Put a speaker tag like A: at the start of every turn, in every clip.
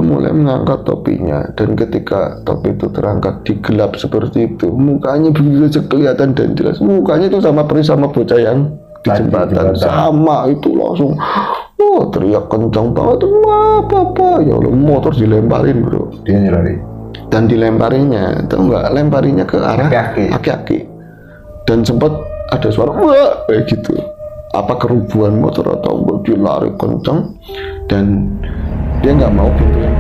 A: mulai mengangkat topinya, dan ketika topi itu terangkat di gelap seperti itu, mukanya begitu saja kelihatan dan jelas. Mukanya itu sama persis sama bocah yang di jembatan, sama itu langsung teriak kencang banget, wah papa, ya Allah, motor dilemparin bro,
B: dia nyerari,
A: dan dilemparinya, tahu nggak, lemparinya ke arah aki-aki, dan sempat ada suara wah kayak gitu, apa kerubuhan motor atau dia lari kencang dan dia nggak mau pintu yang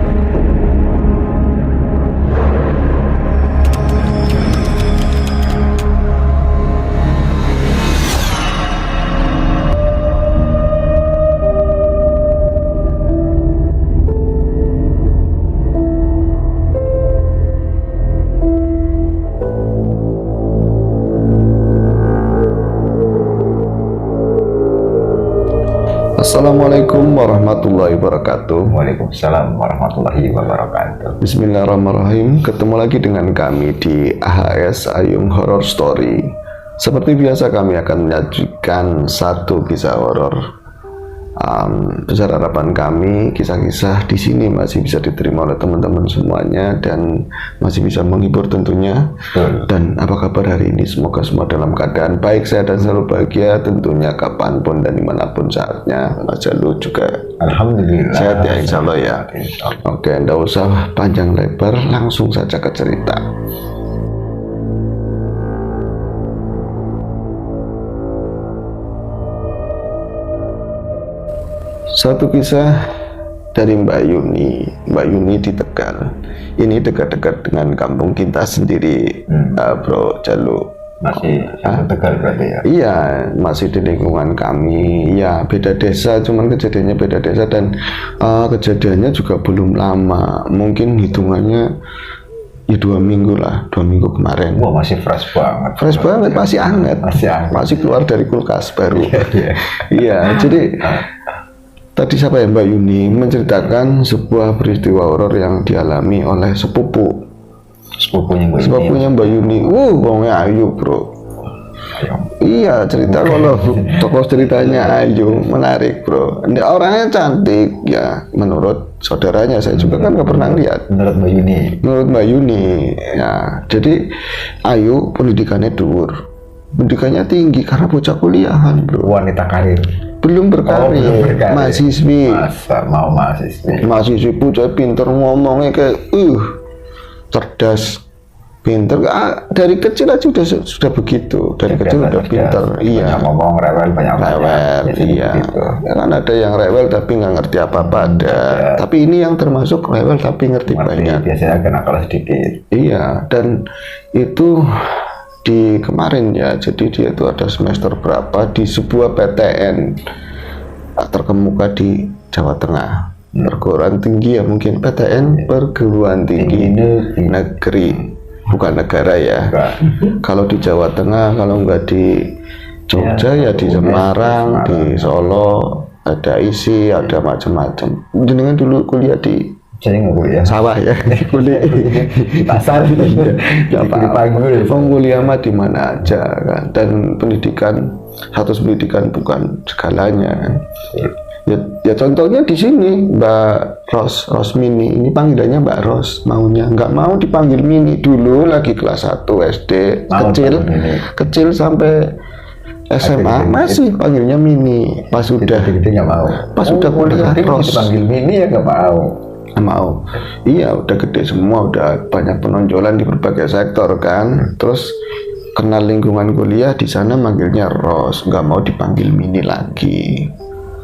A: Assalamualaikum warahmatullahi wabarakatuh.
B: Waalaikumsalam warahmatullahi wabarakatuh.
A: Bismillahirrahmanirrahim. Ketemu lagi dengan kami di AHS Ayung Horror Story. Seperti biasa kami akan menyajikan satu kisah horor. Besar harapan kami kisah-kisah di sini masih bisa diterima oleh teman-teman semuanya dan masih bisa menghibur tentunya. Dan apa kabar hari ini? Semoga semua dalam keadaan baik, sehat dan selalu bahagia tentunya kapanpun dan dimanapun saatnya. Mas Jalu juga
B: alhamdulillah
A: sehat ya, insya Allah ya. Oke, nggak usah panjang lebar, langsung saja ke cerita. Satu kisah dari Mbak Yuni. Mbak Yuni di Tegal. Ini dekat-dekat dengan kampung kita sendiri, Bro Jalu.
B: Masih Tegal berarti ya?
A: Iya, masih di lingkungan kami. Ya, beda desa, cuman kejadiannya beda desa dan kejadiannya juga belum lama. Mungkin hitungannya ya 2 minggu lah, 2 minggu kemarin.
B: Wah, masih fresh banget.
A: Fresh banget, masih hangat. Masih keluar dari kulkas baru. Iya, jadi tadi siapa ya, Mbak Yuni menceritakan sebuah peristiwa horor yang dialami oleh sepupunya Mbak Yuni. Wongnya ayu bro. Iya, cerita kalau tokoh ceritanya ayu, menarik bro. Orangnya cantik ya, menurut saudaranya. Saya juga kan nggak pernah lihat.
B: Menurut Mbak Yuni
A: ya. Jadi ayu, pendidikannya dhuwur, pendidikannya tinggi karena bocah kuliahan bro.
B: Wanita karir.
A: Belum berkarir, mahasiswi.
B: Mau mahasiswi
A: bocah pinter, ngomongnya kayak cerdas, pinter. Dari kecil aja sudah begitu, dari kecil udah pinter. Iya,
B: banyak ngomong, rewel.
A: Iya, gitu. Kan ada yang rewel tapi nggak ngerti apa-apa, ada. Tapi ini yang termasuk rewel tapi ngerti banyak.
B: Biasanya kena kalah sedikit.
A: Iya, dan itu di kemarin ya, jadi dia itu ada semester berapa di sebuah PTN terkemuka di Jawa Tengah, perguruan tinggi ya, mungkin PTN perguruan tinggi negeri, bukan negara ya. Kalau di Jawa Tengah, kalau enggak di Jogja ya di Semarang, di Solo, ada isi, ada macam-macam. Jenengan dulu kuliah di sawah ya, kuliah
B: di pasar, di
A: kuliah mah di mana aja kan, dan pendidikan, status pendidikan bukan segalanya kan. Ya contohnya di sini Mbak Rosmini, ini panggilannya Mbak Ros, maunya nggak mau dipanggil Mini. Dulu lagi kelas 1 SD, kecil sampai SMA masih panggilnya Mini. Pas sudah kuliah Ros,
B: dipanggil Mini ya nggak
A: mau. Iya, udah gede semua, udah banyak penonjolan di berbagai sektor kan. Terus kenal lingkungan kuliah di sana manggilnya Ros, nggak mau dipanggil Mini lagi.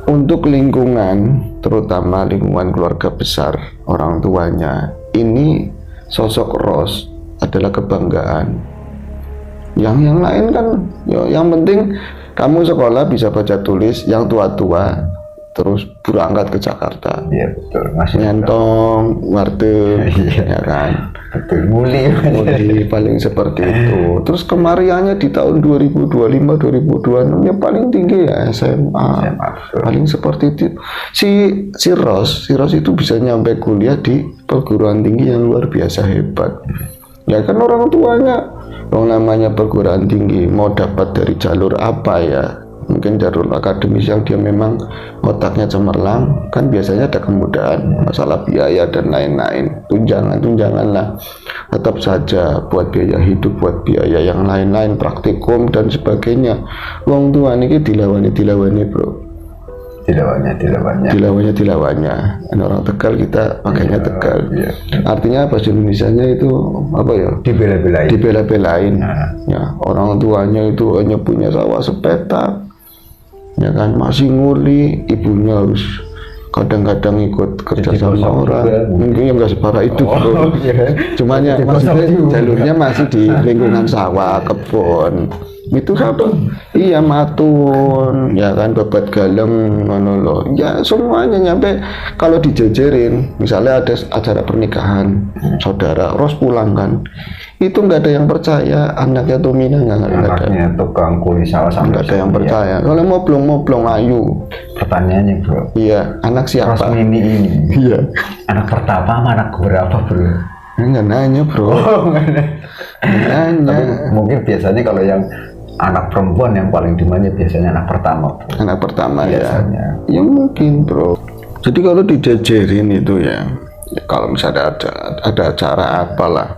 A: Untuk lingkungan, terutama lingkungan keluarga besar orang tuanya, ini sosok Ros adalah kebanggaan. Yang lain kan, yang penting kamu sekolah bisa baca tulis, yang tua-tua terus berangkat ke Jakarta.
B: Iya betul.
A: Nyentong, warteg, ya kan.
B: Betul. Muli
A: paling seperti itu. Terus kemariannya di tahun 2025-2026 ya paling tinggi ya SMA. Paling seperti itu. Si Ros itu bisa nyampe kuliah di perguruan tinggi yang luar biasa hebat. Ya kan orang tuanya, namanya perguruan tinggi, mau dapat dari jalur apa ya? mungkin Darul Akademis yang dia memang otaknya cemerlang, kan biasanya ada kemudahan masalah biaya dan lain-lain, tunjangan lah, tetap saja buat biaya hidup, buat biaya yang lain-lain, praktikum dan sebagainya. Wong tua niki dilawani bro, dilawanya. Orang Tegal kita pakainya Tegal.
B: Iya.
A: Artinya bahasa Indonesianya itu apa ya? Dibela-belain. Ya, orang tuanya itu hanya punya sawah sepetak, ya kan, masih nguli, ibunya harus kadang-kadang ikut kerja sama orang. Mungkin yang nggak separah itu, bro. Cuman ya maksudnya jalurnya masih di lingkungan sawah, kebun. Itu satu, iya, matun, ya kan, babat galeng, ngono loh. Ya semuanya nyampe kalau dijejerin, misalnya ada acara pernikahan saudara, Ros pulang kan, itu nggak ada yang percaya anaknya Tomina, nggak ada.
B: Anaknya tukang kuli sawah sampai
A: Nggak ada yang percaya. Kalau moblong ayu.
B: Pertanyaannya bro,
A: Iya, anak siapa?
B: Rosmini ini
A: Iya.
B: anak pertama sama anak berapa bro?
A: Enggak nanya, bro. Nanya.
B: Tapi mungkin biasanya kalau yang anak perempuan yang paling dimanja biasanya anak pertama bro.
A: Anak pertama
B: Biasanya.
A: ya. Ya mungkin, bro. Jadi kalau dijajarin itu ya kalau misalnya ada acara apalah,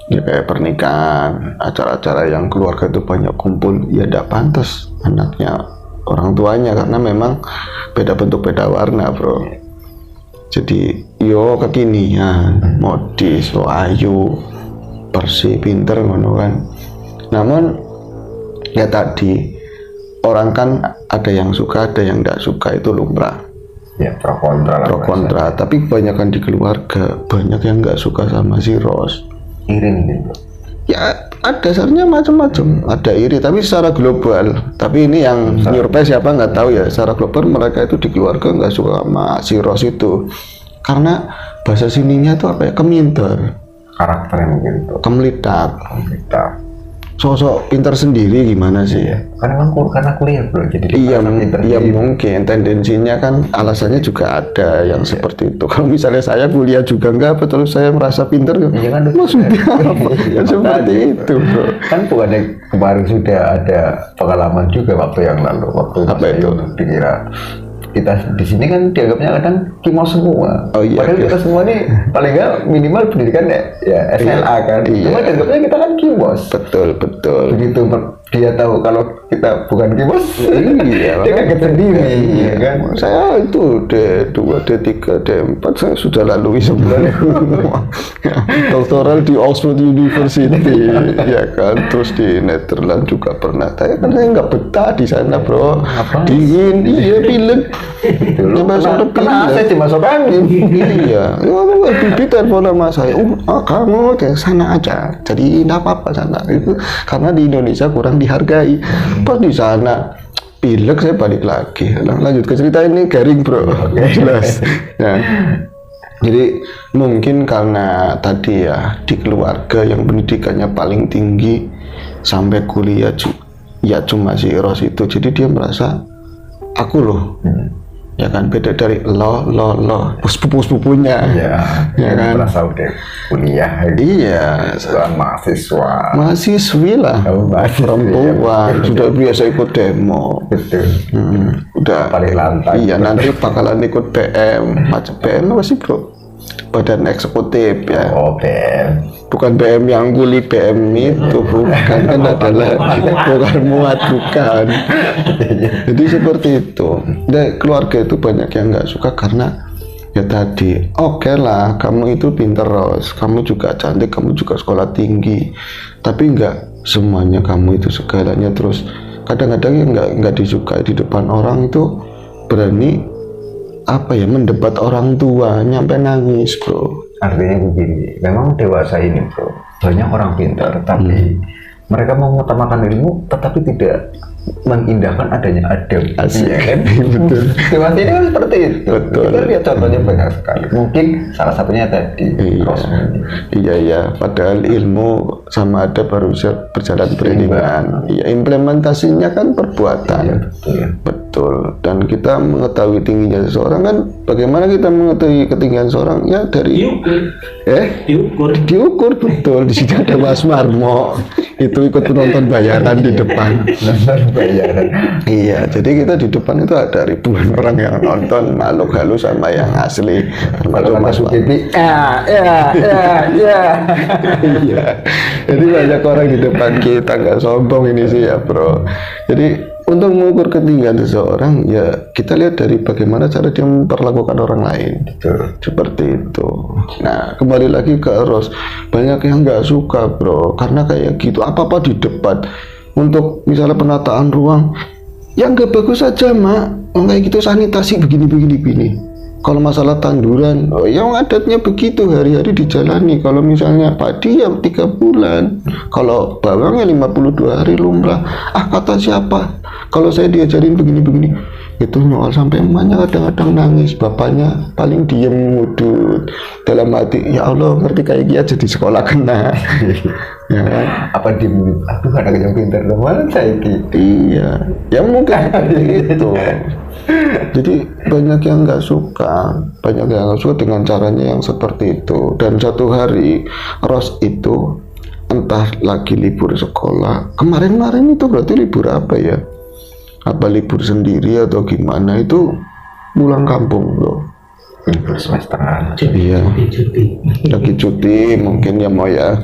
A: ya kayak pernikahan, acara-acara yang keluarga itu banyak kumpul, ya tidak pantas anaknya orang tuanya, karena memang beda bentuk, beda warna, bro. Jadi yo kekinian, modis, so ayu, bersih, pinter, ngono kan. Namun ya tadi, orang kan ada yang suka, ada yang tidak suka, itu lumrah.
B: Ya pro kontra lah.
A: Pro kontra, tapi kebanyakan di keluarga banyak yang nggak suka sama si Ros.
B: Irin gitu.
A: Ya ada dasarnya macam-macam, ada iri, tapi secara global. Tapi ini yang nyurvei siapa nggak tahu ya. Secara global mereka itu di keluarga nggak suka sama si Ros itu, karena bahasa sininya tuh apa ya, keminter,
B: Karakternya mungkin itu.
A: kemelitak,
B: Kita.
A: sosok pintar sendiri gimana sih?
B: Karena memang karena kuliah bro, jadi dia
A: Iya,
B: merasa pinter
A: iya
B: sendiri.
A: mungkin tendensinya kan, alasannya juga ada yang seperti itu. Kalau misalnya saya kuliah juga enggak, betul saya merasa pinter,
B: Iya kan,
A: maksudnya apa?
B: Iya,
A: Seperti
B: makanya.
A: itu, bro.
B: Kan bukannya kemarin sudah ada pengalaman juga waktu yang lalu, waktu
A: Apa
B: Mas
A: itu?
B: Ayu dikira kita di sini kan dianggapnya kadang kimos semua.
A: Oh iya,
B: Padahal
A: iya.
B: kita semua nih paling nggak minimal pendidikan ya SLA kan.
A: Iya.
B: Cuma dianggapnya kita kan kimos.
A: Betul.
B: Begitu dia tahu kalau kita bukan kimos,
A: Iya,
B: dia kaget sendiri,
A: Iya
B: ya kan?
A: Saya itu D2, D3, D4 saya sudah lalui sebenarnya. Doktoral di Oxford University, ya kan. Terus di Netherlands juga pernah. Saya kan saya nggak betah di sana, bro. Dingin, iya, pilek. Sampai sore
B: Kena saya
A: pilek.
B: cuma masuk angin.
A: Iya, bibit telepon sama saya. Kamu ke sana aja. Jadi tidak apa-apa sana. Itu karena di Indonesia kurang dihargai. Pas di sana pilek, saya balik lagi. Lanjut ke cerita ini, garing, bro. Jelas. Ya. Jadi mungkin karena tadi ya, di keluarga yang pendidikannya paling tinggi sampai kuliah ya cuma si Ros itu. Jadi dia merasa aku loh. Ya kan, beda dari lo sepupu-sepupunya. Ya kan.
B: Merasa udah kuliah.
A: Iya,
B: Mahasiswa.
A: mahasiswi lah,
B: Oh, mahasiswi,
A: perempuan
B: iya.
A: sudah biasa ikut demo.
B: Betul.
A: Udah
B: Paling lantai.
A: iya, nanti bakalan ikut BM, macam BM apa sih, bro? Badan eksekutif ya,
B: Oh, Ben.
A: bukan BM yang kuli, BM itu bukan, kan adalah bukan muat, bukan. Jadi seperti itu. Dan keluarga itu banyak yang nggak suka karena ya tadi, oke lah, kamu itu pinter, Ros, kamu juga cantik, kamu juga sekolah tinggi, tapi nggak semuanya kamu itu segalanya. Terus kadang-kadang yang nggak disukai di depan orang itu berani apa ya, mendebat orang tua nyampe nangis, bro.
B: Artinya begini, memang dewasa ini bro, banyak orang pintar, tapi mereka mau mengutamakan ilmu, tetapi tidak mengindahkan adanya adab.
A: Asik.
B: Iya kan?
A: Betul.
B: Dewasa ini kan seperti itu.
A: Betul.
B: Kita lihat contohnya banyak sekali. Mungkin salah satunya tadi.
A: Iya, iya, padahal ilmu sama adab harus berjalan beriringan. Iya, implementasinya kan perbuatan.
B: Iya, betul.
A: Betul. betul. Dan kita mengetahui tingginya seseorang kan, bagaimana kita mengetahui ketinggian seseorang? Ya dari diukur betul. Di sini ada Mas Marmo, itu ikut penonton bayaran di depan.
B: Bayaran.
A: Iya, jadi kita di depan itu ada ribuan orang yang nonton, makhluk halus sama yang asli.
B: Kalau
A: Mas
B: masuk
A: Marmo.
B: TV,
A: Iya, jadi banyak orang di depan kita, nggak sombong ini sih ya bro. Jadi untuk mengukur ketinggian seseorang ya kita lihat dari bagaimana cara dia memperlakukan orang lain.
B: betul.
A: Seperti itu. Nah kembali lagi ke Ros, banyak yang nggak suka bro, karena kayak gitu apa-apa di depan. Untuk misalnya penataan ruang, yang nggak bagus saja mak, kayak gitu sanitasi begini. Kalau masalah tanduran, oh yang adatnya begitu, hari-hari dijalani. Kalau misalnya padi ya 3 bulan, kalau bawang ya 52 hari lumrah. Kata siapa? Kalau saya diajarin begini, itu nyoal sampai emaknya kadang-kadang nangis, bapaknya paling diem ngudut dalam hati, ya Allah ngerti kayak gitu aja di sekolah kena. Ya kan?
B: Apa di aduh anak yang pintar mana saya gitu.
A: Iya, ya mungkin seperti itu. Jadi banyak yang nggak suka dengan caranya yang seperti itu. Dan satu hari Ros itu entah lagi libur sekolah, kemarin itu berarti libur apa ya? Apa libur sendiri atau gimana, itu pulang kampung bro.
B: Libur semesteran.
A: Iya, lagi cuti mungkin ya mau ya.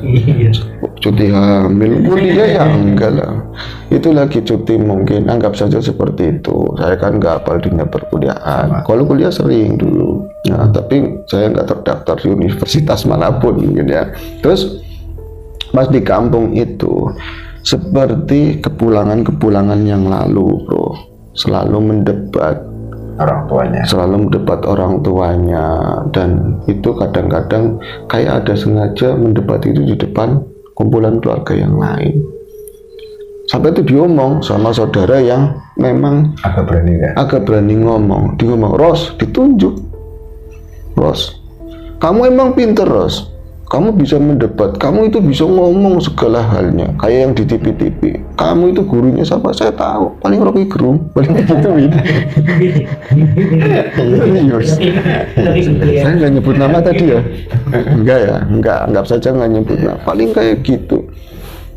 A: Cuti hamil, kuliah ya enggak lah. Itu lagi cuti mungkin, anggap saja seperti itu. Saya kan nggak hafal dunia perkuliahan. Kalau kuliah sering dulu, nah tapi saya nggak terdaftar di universitas manapun mungkin ya. Terus pas di kampung itu seperti kepulangan yang lalu bro, selalu mendebat orang tuanya, dan itu kadang-kadang kayak ada sengaja mendebat itu di depan kumpulan keluarga yang lain. Sampai itu diomong sama saudara yang memang agak berani ngomong, Ros, ditunjuk, Ros, kamu emang pinter Ros, kamu bisa mendebat, kamu itu bisa ngomong segala halnya, kayak yang di TV. Kamu itu gurunya siapa? Saya tahu, paling Rocky Gerung, paling gituin. Serius. Saya nggak nyebut nama tadi ya? Enggak, anggap saja nggak nyebut nama. Paling kayak gitu.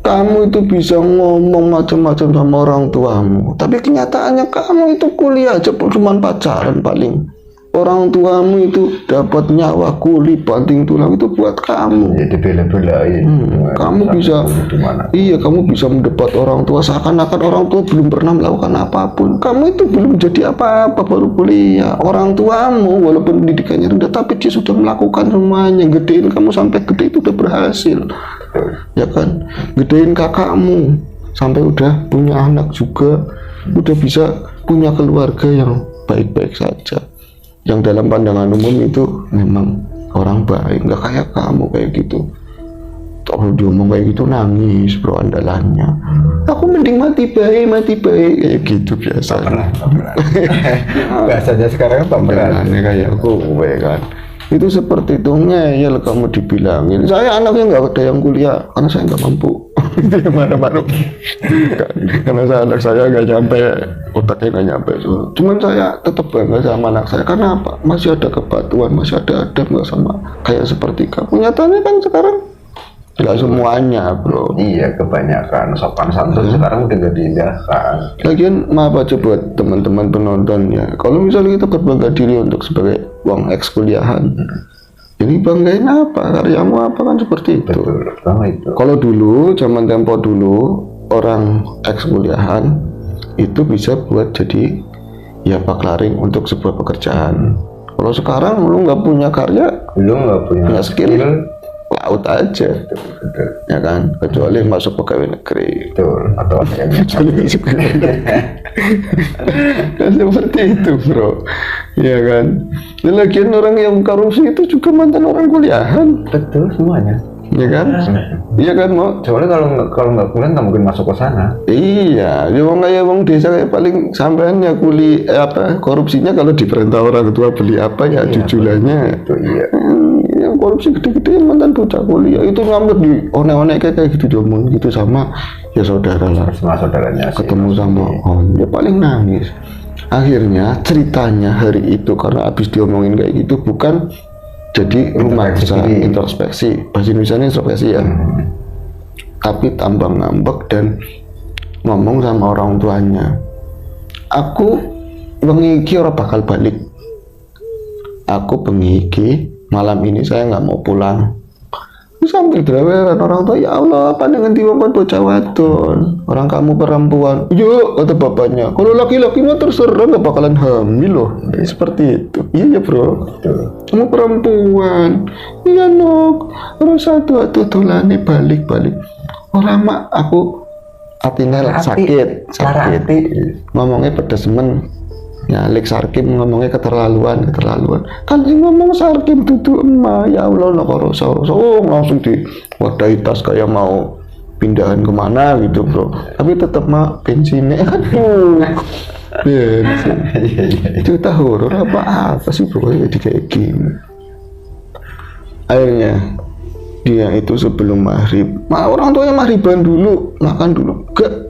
A: Kamu itu bisa ngomong macam-macam sama orang tuamu, tapi kenyataannya kamu itu kuliah aja cuma pacaran paling. Orang tuamu itu dapat nyawa, kuli, banting tulang itu buat kamu.
B: Jadi bela-belain.
A: Kamu bisa, iya kamu bisa mendebat orang tua seakan-akan orang tua belum pernah melakukan apapun. Kamu itu belum jadi apa-apa baru kuliah. Orang tuamu walaupun pendidikannya rendah, tapi dia sudah melakukan semuanya. Gedein kamu sampai gede itu udah berhasil, ya kan? Gedein kakakmu sampai udah punya anak juga, udah bisa punya keluarga yang baik-baik saja, yang dalam pandangan umum itu memang orang baik, nggak kayak kamu kayak gitu. Kalau diomong kayak gitu nangis bro andalannya. Aku mending mati baik kayak gitu biasa.
B: Bahasanya sekarang pameran.
A: Kayak aku kan. Itu seperti itu, ngeyel kamu dibilangin. Saya anaknya nggak ada yang kuliah karena saya nggak mampu. Dia marah-marah. Karena anak saya nggak nyampe, otaknya nggak nyampe. Cuman saya tetap bangga sama anak saya. Karena apa? Masih ada kepatuhan, masih ada adab, nggak sama kayak seperti kamu. Nyatanya kan sekarang nggak semuanya bro.
B: Iya, kebanyakan sopan santun sekarang udah gak diindahkan.
A: Lagian maaf aja buat teman-teman penonton ya, kalau misalnya kita berbangga diri untuk sebagai uang eks kuliahan, ini banggain apa, karyamu apa, kan seperti itu.
B: Betul, itu.
A: Kalau dulu zaman tempo dulu orang eks kuliahan itu bisa buat jadi ya baklaring untuk sebuah pekerjaan. Kalau sekarang lu nggak punya karya,
B: lu nggak punya
A: skill, laut aja.
B: Betul.
A: Ya kan, kecuali masuk pegawai negeri.
B: Betul, atau yang
A: Kecuali masuk pegawai negeri. Kan seperti itu bro, ya kan. Dan lagian orang yang korupsi itu juga mantan orang kuliahan.
B: betul semuanya.
A: Ya kan, iya kan mau.
B: Soalnya kalau nggak kuliah nggak mungkin masuk ke sana.
A: Iya, ya wong kayak wong desa kayak paling sampean ya korupsinya kalau diperintah orang tua beli apa ya jujulannya.
B: Itu iya.
A: Yang korupsi gede-gede mantan bocah kuliah itu ngambil di one-one kayak gitu diomong gitu sama ya saudara lah.
B: Sama saudaranya.
A: Ketemu sama om, ya paling nangis. Akhirnya ceritanya hari itu karena habis diomongin kayak gitu bukan jadi rumaksa, introspeksi, bahasa Indonesia introspeksi ya, tapi tambah ngambek dan ngomong sama orang tuanya, aku bengi iki ora bakal balik, aku bengi iki malam ini saya nggak mau pulang. Sambil dreweran orang tua, ya Allah pandangan diwakon bocah wadon, orang kamu perempuan. Yuk kata bapaknya, kalau laki-laki mah terserah nggak bakalan hamil loh. Seperti itu. Iya ya bro, kamu perempuan. Iya nok, harus satu tulane balik. Orang mak aku hatinya sakit. Ngomongnya pedes men. Nyalik Sarkim ngomongnya keterlaluan kan yang ngomong Sarkim tutu emak, ya Allah nak langsung diwadahi tas kayak mau pindahan kemana gitu bro, tapi tetap mah bensinnya aduh bensin itu horor apa sih bro jadi kayak gini. Akhirnya dia itu sebelum maghrib, orang tuanya maghriban dulu, makan dulu, gak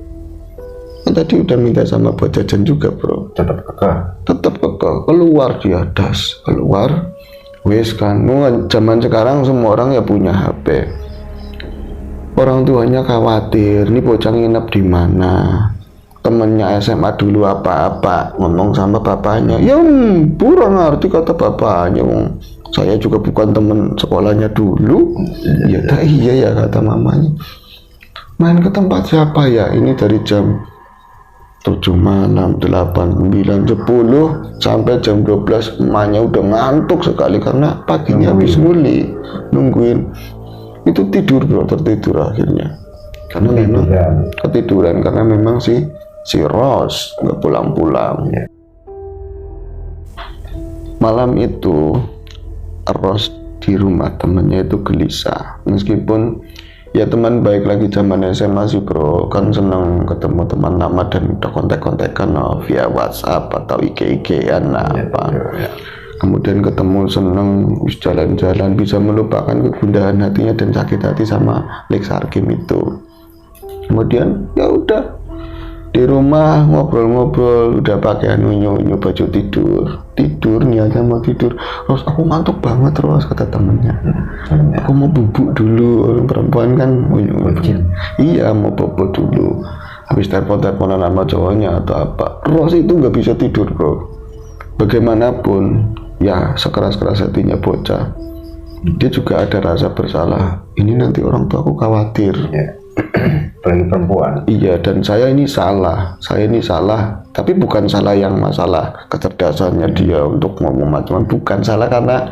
A: tadi udah minta sama buat jajan juga bro, tetap kekeh keluar dia keluar wes kan. Zaman sekarang semua orang ya punya HP, orang tuanya khawatir nih bocah nginep di mana, temennya SMA dulu apa ngomong sama bapaknya, ya kurang ngerti kata bapaknya, saya juga bukan temen sekolahnya dulu. Iya ya kata mamanya, main ke tempat siapa ya, ini dari jam 7 malam, 8, 9, 10 sampai jam 12 emaknya udah ngantuk sekali karena paginya habis nguli nungguin itu tidur bro, tertidur akhirnya karena memang ketiduran karena memang si Ros nggak pulang-pulang. Malam itu Ros di rumah temennya itu gelisah, meskipun ya teman baik lagi zaman SMA sih bro, kan seneng ketemu teman lama dan udah kontak-kontakan via WhatsApp atau IG-an kemudian ketemu seneng jalan-jalan bisa melupakan kegundahan hatinya dan sakit hati sama Lex Sarkim itu. Kemudian ya udah di rumah ngobrol-ngobrol, udah pakai unyu baju tidur niatnya mau tidur. Terus aku ngantuk banget terus kata temennya, aku mau bubuk dulu, orang perempuan kan unyu. Iya mau bubuk dulu, habis telepon-teleponan sama cowoknya atau apa. Ros itu nggak bisa tidur bro, bagaimanapun ya sekeras-keras hatinya bocah, dia juga ada rasa bersalah, ini nanti orang tua aku khawatir.
B: Apalagi perempuan. Iya,
A: dan saya ini salah, tapi bukan salah yang masalah kecerdasannya dia untuk ngomong macam-macam, bukan salah karena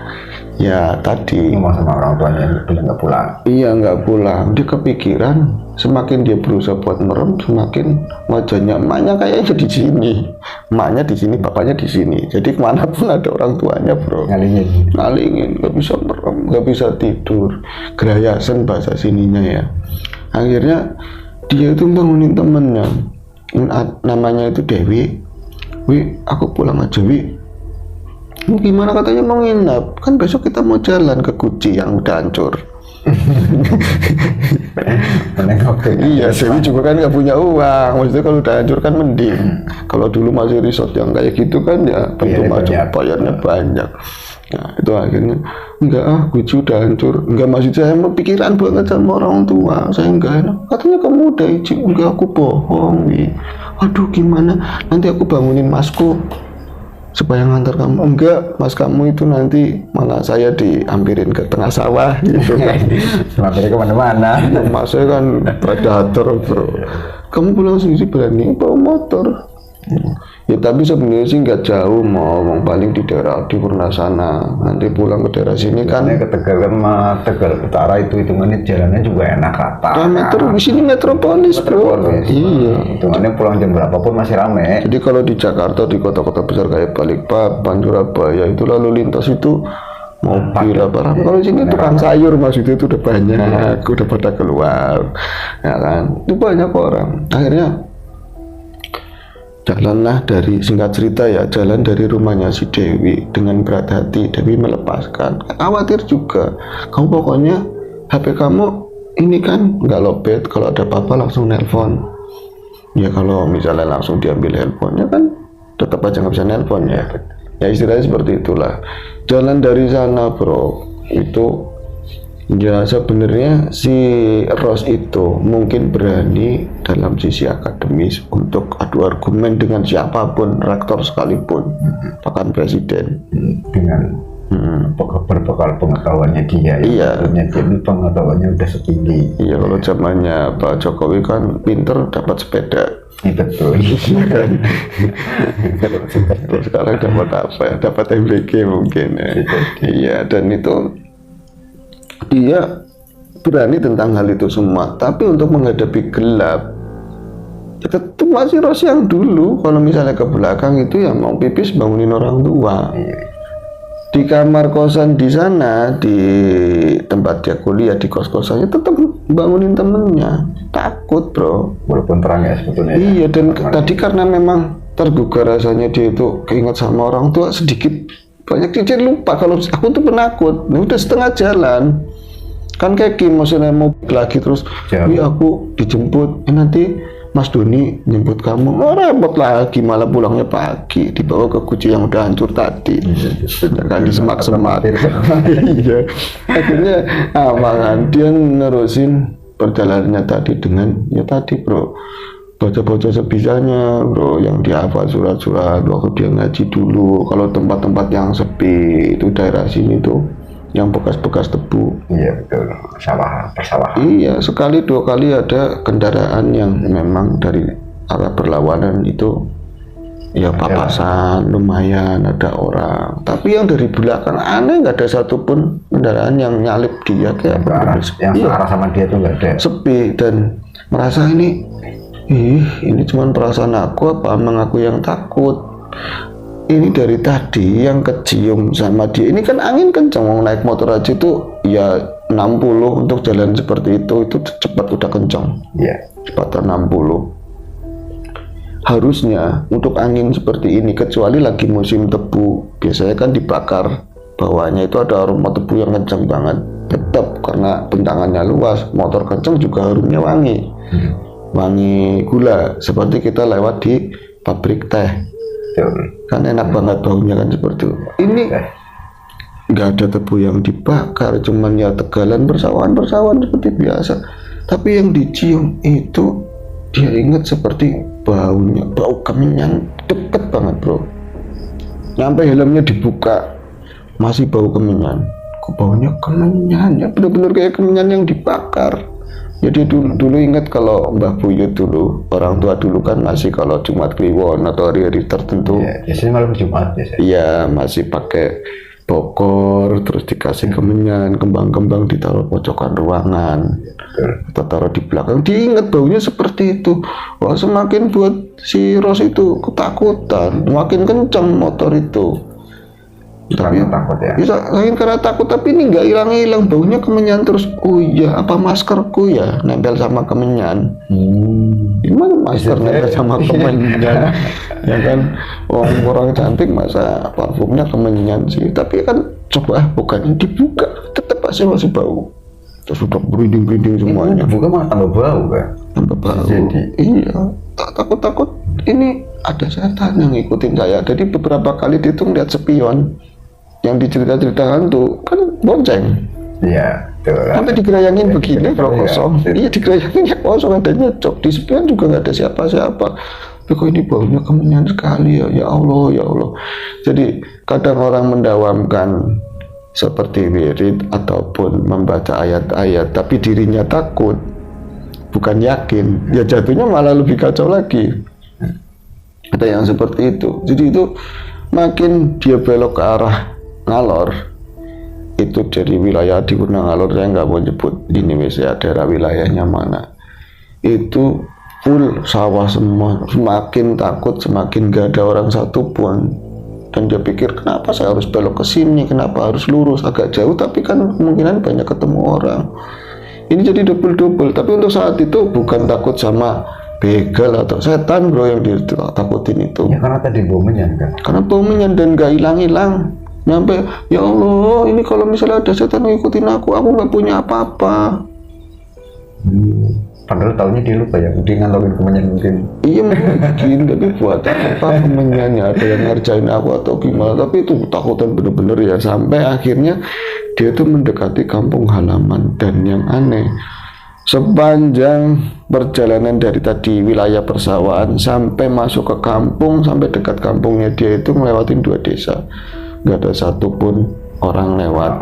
A: ya tadi
B: ngomong sama orang tuanya nggak pulang.
A: Iya nggak pulang, dia kepikiran, semakin dia berusaha buat merem, semakin wajahnya emaknya kayaknya di sini, emaknya di sini, bapaknya di sini, jadi kemanapun ada orang tuanya bro, ngalingin, nggak bisa merem, nggak bisa tidur, gerayasan bahasa sininya ya. Akhirnya dia itu bangunin temennya, namanya itu Dewi. Aku pulang aja gimana katanya mau nginap, kan besok kita mau jalan ke Guci yang udah hancur. Iya, Dewi juga kan nggak punya uang, maksudnya kalau udah hancur kan mending. Kalau dulu masih resort yang kayak gitu kan ya tentu macam bayarnya banyak. Nah itu akhirnya enggak, Guci udah hancur. Enggak, maksud saya mau pikiran banget sama orang tua, saya enggak enak. Katanya kamu udah izin, enggak, aku bohong. Aduh gimana, nanti aku bangunin masku supaya ngantar kamu. Enggak, mas kamu itu nanti malah saya diampirin ke tengah sawah gitu kan.
B: Mampir kemana-mana.
A: Mas saya kan predator bro. Kamu pulang sendiri berani bawa motor. Ya tapi sebenarnya sih nggak jauh, mau paling di daerah di Purnasana, nanti pulang ke daerah sini kan.
B: Ke Tegal kan mah Tegal Utara itu hitungannya jalannya juga enak rata.
A: Ya metro di sini metropolis bro. Iya.
B: Hitungannya pulang jam berapapun masih rame.
A: Jadi kalau di Jakarta, di kota-kota besar kayak Balikpapan, Surabaya itu lalu lintas itu mobil apa. Kalau sini tukang sayur maksudnya itu udah banyak, udah pada keluar, ya kan. Itu banyak orang. Akhirnya jalanlah dari, singkat cerita ya, jalan dari rumahnya si Dewi dengan berat hati. Dewi melepaskan, khawatir juga, kamu pokoknya HP kamu ini kan nggak lobet, kalau ada apa-apa langsung nelpon. Ya kalau misalnya langsung diambil handphonenya kan tetap aja nggak bisa nelpon ya. Ya istilahnya seperti itulah. Jalan dari sana bro, itu ya sebenarnya si Ross itu mungkin berani dalam sisi akademis untuk adu argumen dengan siapapun, rektor sekalipun, bahkan presiden.
B: Dengan berbekal pengetahuannya dia,
A: Iya.
B: Maksudnya dia ini pengetahuannya udah setinggi.
A: Iya, kalau zamannya Pak Jokowi kan pinter dapat sepeda.
B: Betul.
A: Terus sekarang dapat apa ya? Dapat MBG mungkin ya. Iya, dan itu dia berani tentang hal itu semua. Tapi untuk menghadapi gelap, itu masih Ross yang dulu. Kalau misalnya ke belakang itu ya mau pipis bangunin orang tua. Di kamar kosan di sana, di tempat dia kuliah, di kos-kosannya tetap bangunin temennya. Takut bro.
B: Walaupun terang ya sebetulnya.
A: Iya, dan tadi karena memang tergugah rasanya dia itu keinget sama orang tua sedikit banyak, dia lupa kalau aku tuh penakut. Udah setengah jalan kan kayak Kim, maksudnya mau lagi terus wih aku dijemput, nanti Mas Doni jemput kamu, repot lagi, malah pulangnya pagi, dibawa ke Guci yang udah hancur tadi, kan di semak-semak. Iya, akhirnya apa kan dia nerusin perjalanannya tadi dengan ya tadi bro, baca-baca sebisanya bro, yang dihafal surat-surat waktu dia ngaji dulu. Kalau tempat-tempat yang sepi itu daerah sini tuh yang bekas-bekas tebu.
B: Iya betul, persawahan.
A: Iya, sekali dua kali ada kendaraan yang memang dari arah berlawanan itu ya papasan, lumayan ada orang. Tapi yang dari belakang aneh, nggak ada satupun kendaraan yang nyalip dia kayak
B: yang searah sama dia tuh nggak ada.
A: Sepi, dan merasa ini cuma perasaan aku apa emang aku yang takut. Ini dari tadi yang kecium sama dia, ini kan angin kencang, mau naik motor aja itu ya 60 untuk jalan seperti itu cepat, udah kencang.
B: Iya.
A: Cepat 60. Harusnya untuk angin seperti ini, kecuali lagi musim tebu, biasanya kan dibakar bawahnya itu ada aroma tebu yang kencang banget. Tetap karena bentangannya luas, motor kencang juga harumnya wangi. Wangi gula, seperti kita lewat di pabrik teh. Kan enak banget baunya kan seperti itu. Ini nggak ada tebu yang dibakar, cuman ya tegalan persawahan seperti biasa. Tapi yang dicium itu dia ingat seperti baunya, bau kemenyan deket banget bro. Nyampe helmnya dibuka masih bau kemenyan. Kok baunya kemenyan ya, bener-bener kayak kemenyan yang dibakar. Jadi dulu ingat kalau Mbah Buyut dulu, orang tua dulu kan masih kalau Jumat Kliwon atau hari-hari tertentu,
B: biasanya malam Jumat biasanya.
A: Iya, masih pakai bokor, terus dikasih kemenyan, kembang-kembang ditaruh pojokan ruangan, atau taruh di belakang. Diingat baunya seperti itu. Wah, semakin buat si Ross itu ketakutan, makin kencang motor itu. Tapi
B: takut ya.
A: Bisa lain karena takut, tapi ini nggak hilang-hilang, baunya kemenyan terus. Oh iya, apa maskerku ya nempel sama kemenyan? Gimana masker nempel sama kemenyan? Ya kan, orang cantik masa parfumnya kemenyan sih. Tapi kan coba bukan dibuka, tetap masih bau. Terus sudah berinding-berinding semuanya.
B: Buka malah tambah bau kan?
A: Tambah bau. Iya, takut-takut ini ada setan yang ngikutin saya. Jadi beberapa kali dia tuh ngeliat spion yang dicerita-ceritakan tuh kan bonceng.
B: Iya, betul.
A: Sampai digerayangin begini kalau kosong. Iya, digerayangin ya kosong, ada nyecok. Di spion juga nggak ada siapa-siapa. Tapi kok ini baunya kemenyan sekali ya, ya Allah, ya Allah. Jadi kadang orang mendawamkan seperti wirid ataupun membaca ayat-ayat, tapi dirinya takut, bukan yakin, ya jatuhnya malah lebih kacau lagi. Ada yang seperti itu. Jadi itu makin dia belok ke arah Ngalor, itu dari wilayah di Gunung Ngalor, saya nggak mau nyebut ini misalnya daerah wilayahnya mana, itu full sawah semua. Semakin takut, semakin gak ada orang satupun. Dan dia pikir kenapa saya harus belok ke sini, kenapa harus lurus agak jauh, tapi kan kemungkinan banyak ketemu orang. Ini jadi double. Tapi untuk saat itu bukan takut sama begal atau setan bro yang ditakutin itu.
B: Ya karena tadi bau menyan kan.
A: Karena bau menyan dan gak hilang-hilang. Nyampe, ya Allah, ini kalau misalnya ada setan ngikutin aku nggak punya apa-apa.
B: Padahal tahunya dia lupa ya, dia ngantongin kemenyan mungkin.
A: Iya mungkin, tapi buat apa kemenyannya, ada yang ngerjain aku atau gimana. Tapi itu takutan bener-bener ya, sampai akhirnya dia tuh mendekati kampung halaman. Dan yang aneh, sepanjang perjalanan dari tadi wilayah persawahan sampai masuk ke kampung, sampai dekat kampungnya dia itu ngelewatin 2 desa, nggak ada satupun orang lewat.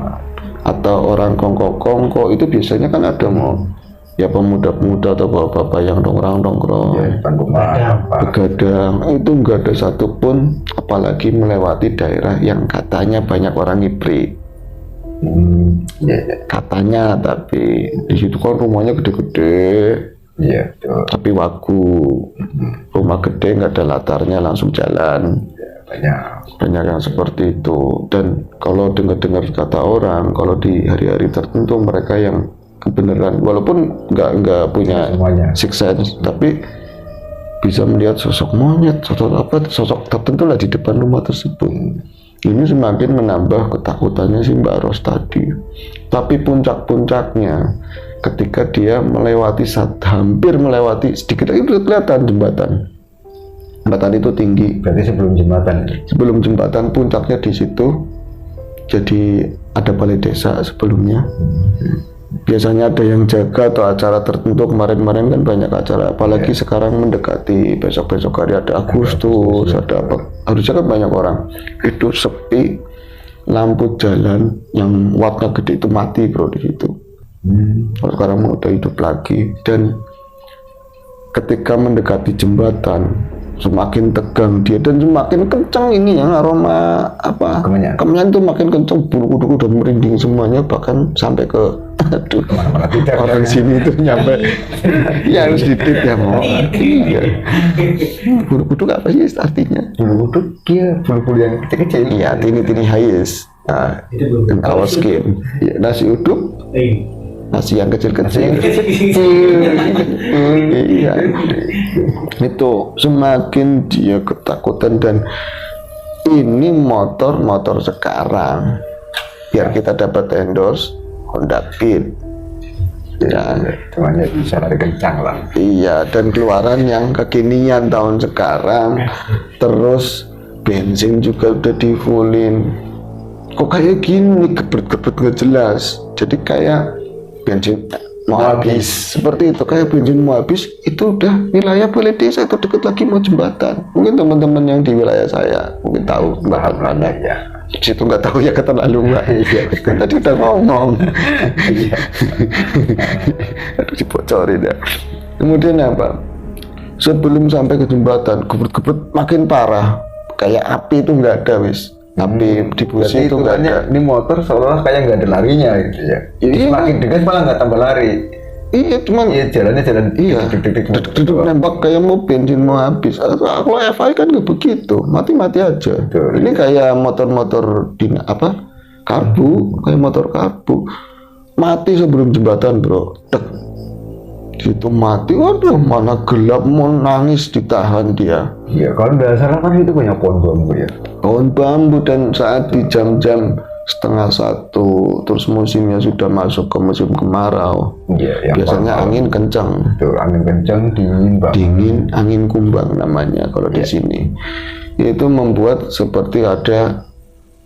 A: Atau orang kongko-kongko itu biasanya kan ada mau ya pemuda-pemuda atau bapak-bapak yang nongkrong-nongkrong
B: Ya, depan rumah apa.
A: begadang, itu nggak ada satupun, apalagi melewati daerah yang katanya banyak orang ngipri.
B: Ya, ya.
A: Katanya, tapi di situ kan rumahnya gede-gede,
B: Iya, betul.
A: tapi wagu. Rumah gede nggak ada latarnya, langsung jalan.
B: Ya,
A: Banyak yang seperti itu. Dan kalau dengar-dengar kata orang, kalau di hari-hari tertentu mereka yang kebenaran, walaupun nggak punya
B: semuanya.
A: six sense, tapi bisa melihat sosok monyet, sosok tertentu lah di depan rumah tersebut. Ini semakin menambah ketakutannya si Mbak Ros tadi. Tapi puncak-puncaknya ketika dia melewati, hampir melewati, sedikit lagi kelihatan jembatan. Jembatan itu tinggi.
B: Berarti sebelum jembatan.
A: Sebelum jembatan, puncaknya di situ. Jadi ada balai desa sebelumnya. Biasanya ada yang jaga atau acara tertentu. Kemarin-kemarin kan banyak acara, apalagi sekarang mendekati besok-besok hari ada Agustus, ada apa, harusnya kan banyak orang. Itu sepi, lampu jalan yang wattnya gede itu mati bro di situ. Kalau sekarang udah hidup lagi. Dan ketika mendekati jembatan, semakin tegang dia dan semakin kencang ini yang aroma apa kemenyan itu makin kencang, bulu kuduk udah merinding semuanya, bahkan sampai ke aduh,
B: Kemana-mana tidak.
A: orang sini itu nyampe ya harus ditit ya mau. Iya. Bulu kuduk apa sih artinya?
B: Bulu kuduk dia bulu-bulu yang kecil-kecil.
A: Iya, tini-tini hais. Nah, in our skin. Ya, nasi uduk, nasi yang kecil-kecil. Iya. Itu semakin dia ketakutan. Dan ini motor sekarang, biar kita dapat endorse Honda Beat. Ya,
B: Cuman ya bisa lari kencang lah.
A: iya, dan keluaran yang kekinian tahun sekarang. Terus bensin juga udah di fullin. Kok kayak gini, gebet-gebet nggak jelas. Jadi kayak bensin mau habis, seperti itu, kayak bensin mau habis. Itu udah wilayah balai desa, itu deket lagi mau jembatan. Mungkin teman-teman yang di wilayah saya mungkin tahu jembatan mana
B: ya.
A: Situ nggak tahu ya, keterlaluan.
B: Iya,
A: Kan tadi udah ngomong. Aduh, dibocorin ya. Kemudian apa? Sebelum sampai ke jembatan, gebet-gebet makin parah. Kayak api itu nggak ada wis. Api di busi itu nggak ada.
B: Ini motor seolah kayak nggak ada larinya gitu ya. Jadi
A: Iya.
B: semakin dekat malah nggak tambah lari.
A: Iya, cuman
B: Iya, jalannya jalan
A: duduk nembak kayak mau bensin mau habis. Kalau FI kan nggak begitu, mati-mati aja.
B: Betul.
A: Ini kayak motor-motor karbu, kayak motor karbu. Mati sebelum jembatan bro. Tek. Itu mati, waduh, mana gelap, mau nangis ditahan dia.
B: Iya, kalau nggak salah kan itu banyak pohon bambu ya.
A: Pohon bambu. Dan saat di jam-jam 12:30, terus musimnya sudah masuk ke musim kemarau.
B: Iya, yang
A: Biasanya angin kencang.
B: Tuh, angin kencang, dingin banget.
A: Dingin, angin kumbang namanya kalau di sini. Itu membuat seperti ada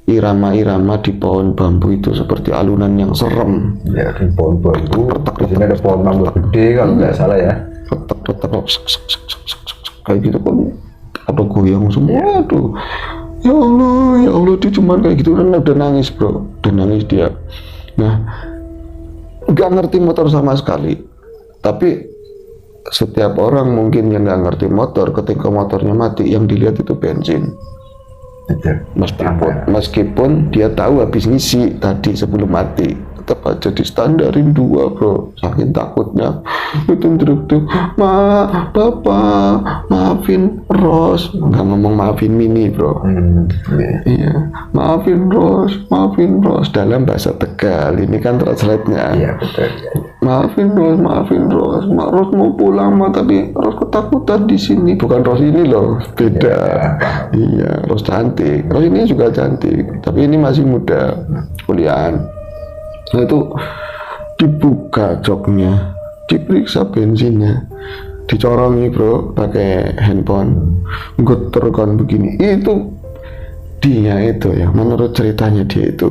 A: irama-irama di pohon bambu itu, seperti alunan yang serem.
B: Ya, di pohon bambu. Di sini ada pohon bambu gede kalau nggak salah ya.
A: Retak-retak, kayak gitu kan, apa goyang semua tuh. Ya Allah, dia cuman kayak gitu kan udah nangis bro, udah nangis dia. Nah, nggak ngerti motor sama sekali. Tapi setiap orang mungkin yang nggak ngerti motor, ketika motornya mati, yang dilihat itu bensin. Meskipun dia tahu habis ngisi tadi sebelum mati, tetap aja distandarin 2 bro, saking takutnya. Itu tuh, bapak maafin Ros, nggak ngomong maafin Mini bro. Iya, maafin Ros dalam bahasa Tegal, ini kan translate-nya.
B: Iya, betul.
A: Maafin Ros, Ros mau pulang mah, tapi Ros ketakutan di sini. Bukan Ros ini loh, beda. Iya, Ros cantik. Ros ini juga cantik, tapi ini masih muda, kuliahan. Nah, itu dibuka joknya, diperiksa bensinnya, dicorongi bro pakai handphone, geter kan begini. Itu dia itu ya, menurut ceritanya dia itu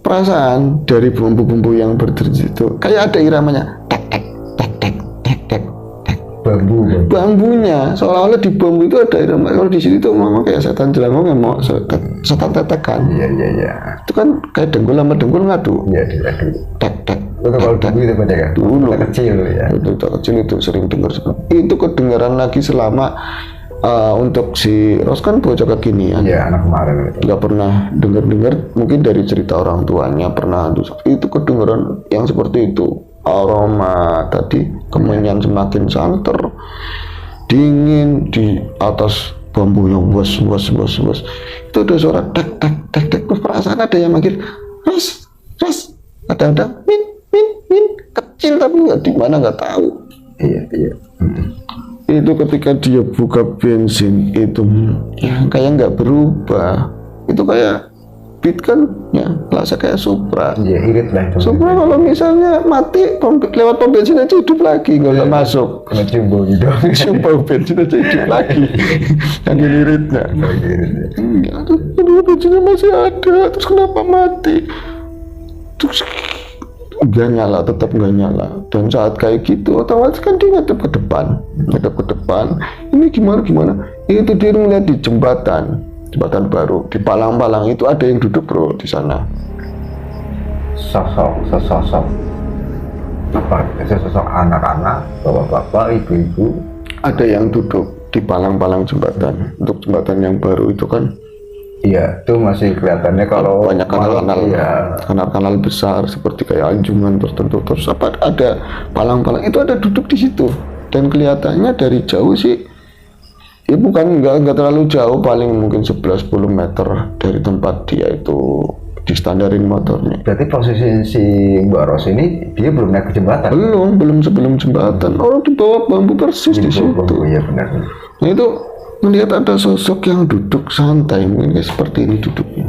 A: perasaan dari bumbu-bumbu yang berdiri itu kayak ada iramanya, tek tek tek tek tek tek tek. Bambunya seolah-olah di bambu itu ada irama. Kalau di sini tuh memang kayak setan jelangkung yang mau setan tetekan.
B: Iya.
A: Itu kan kayak dengkul sama dengkul ngadu.
B: Iya, diadu.
A: Tek tek.
B: Itu kalau dulu itu pada kan?
A: Dulu
B: kecil ya.
A: Itu kecil itu sering dengar seperti itu. Kedengaran lagi selama untuk si Ros kan bocah kekinian.
B: Iya, anak kemarin itu.
A: Nggak pernah dengar mungkin dari cerita orang tuanya pernah itu kedengaran yang seperti itu. Aroma tadi kemenyan semakin santer, dingin di atas bambu yang bos. Itu ada suara tek tek tek tek. Perasaan ada yang manggil Ros, ada min kecil tapi nggak di mana nggak tahu.
B: Iya.
A: Itu ketika dia buka bensin itu ya kayak nggak berubah. Itu kayak Beat kan ya rasa kayak Supra.
B: Iya, irit lah itu.
A: Supra kalau misalnya mati lewat pom bensin aja hidup lagi, nggak usah masuk.
B: Kena cumbo gitu.
A: Pom bensin aja hidup lagi. Yang iritnya. Aduh, bensinnya masih ada, terus kenapa mati? Terus nggak nyala, tetap nggak nyala. Dan saat kayak gitu otomatis kan dia ngadep ke depan. Ini gimana? Itu dia ngeliat di jembatan baru di Palang-Palang itu ada yang duduk bro di sana.
B: Sosok apa? Sosok anak-anak, bapak-bapak, ibu-ibu.
A: Ada yang duduk di Palang-Palang jembatan. Untuk jembatan yang baru itu kan.
B: Iya, itu masih kelihatannya kalau
A: banyak kanal-kanal
B: iya.
A: besar seperti kayak anjungan tertentu. Terus apa ada Palang-Palang itu ada duduk di situ. Dan kelihatannya dari jauh sih. Ya bukan nggak terlalu jauh, paling mungkin 11-10 meter dari tempat dia itu distandarin motornya.
B: Berarti posisi si Mbak Ros ini dia belum naik ke jembatan?
A: Belum sebelum jembatan. Orang di bawah bambu persis di situ.
B: Iya benar.
A: Nah itu melihat ada sosok yang duduk santai, mungkin kayak seperti ini duduknya.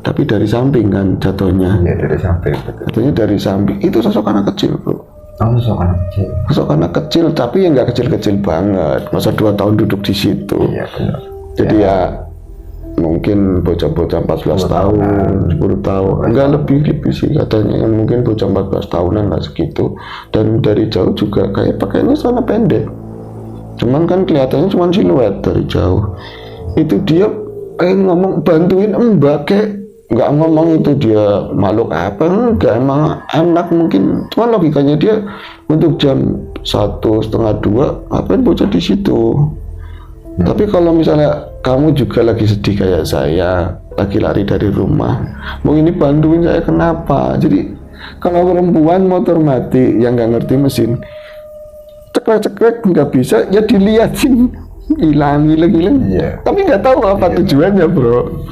A: Tapi dari samping kan jatuhnya.
B: Iya dari samping.
A: Jatuhnya dari samping. Itu sosok anak kecil bro. Sosok anak kecil tapi yang nggak kecil-kecil banget. Masa 2 tahun duduk di situ.
B: Iya benar.
A: Jadi ya mungkin bocah-bocah 14 tahun, 10 tahun. Enggak lebih sih katanya. Mungkin bocah 14 tahunan lah segitu. Dan dari jauh juga kayak pakainya celana pendek. Cuman kan kelihatannya cuma siluet dari jauh. Itu dia ngomong bantuin mbak kayak nggak ngomong itu dia makhluk apa, enggak, emang anak mungkin, cuma logikanya dia untuk jam 1:30 ngapain bocah di situ. Tapi kalau misalnya kamu juga lagi sedih kayak saya, lagi lari dari rumah, mau ini bantuin saya kenapa. Jadi kalau perempuan motor mati yang nggak ngerti mesin, cekrek nggak bisa ya diliatin, hilang.
B: Iya.
A: Tapi nggak tahu apa tujuannya bro.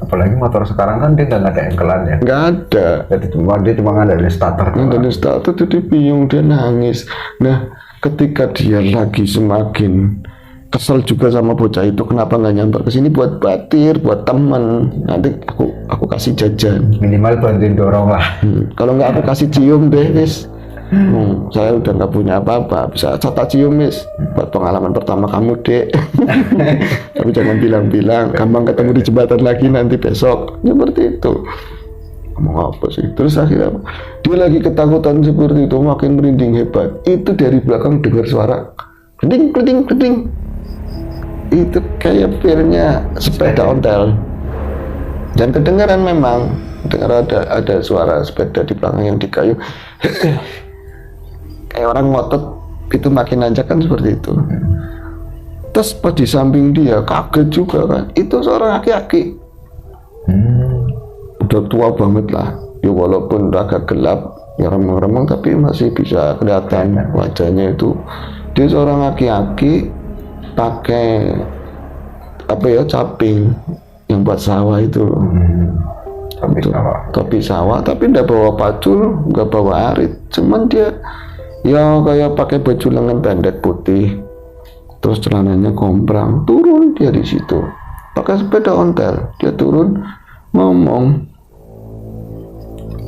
B: Apalagi motor sekarang kan dia nggak ada engkelan ya.
A: Nggak ada.
B: Jadi dia cuma ngandalin starter.
A: Ngandalin starter itu dia bingung, dia nangis. Nah ketika dia lagi semakin kesel juga sama bocah itu, kenapa nggak nyamper ke sini buat batir, buat temen, nanti aku kasih jajan.
B: Minimal bantuin dorong lah.
A: Kalau nggak aku kasih cium deh, Miss. Saya udah nggak punya apa-apa, bisa tak cium Miss buat pengalaman pertama kamu dek. Tapi jangan bilang-bilang gampang ketemu di jembatan lagi nanti besok, seperti itu. Ngomong apa sih, terus akhirnya dia lagi ketakutan seperti itu, makin merinding hebat. Itu dari belakang dengar suara kleding. Itu kayak pirnya sepeda ontel, dan kedengaran memang dengar ada suara sepeda di belakang yang dikayu. Kayak orang ngotot itu makin nanjak kan seperti itu. Terus pas di samping dia kaget juga kan, itu seorang laki-laki. Udah tua banget lah, ya walaupun agak gelap ya remang-remang tapi masih bisa kelihatan wajahnya itu. Dia seorang laki-laki pakai apa ya, caping yang buat sawah itu. Topi sawah tapi nggak bawa pacul, nggak bawa arit, cuman dia ya kayak pakai baju lengan pendek putih, terus celananya komprang, turun dia di situ pakai sepeda ontel, dia turun ngomong,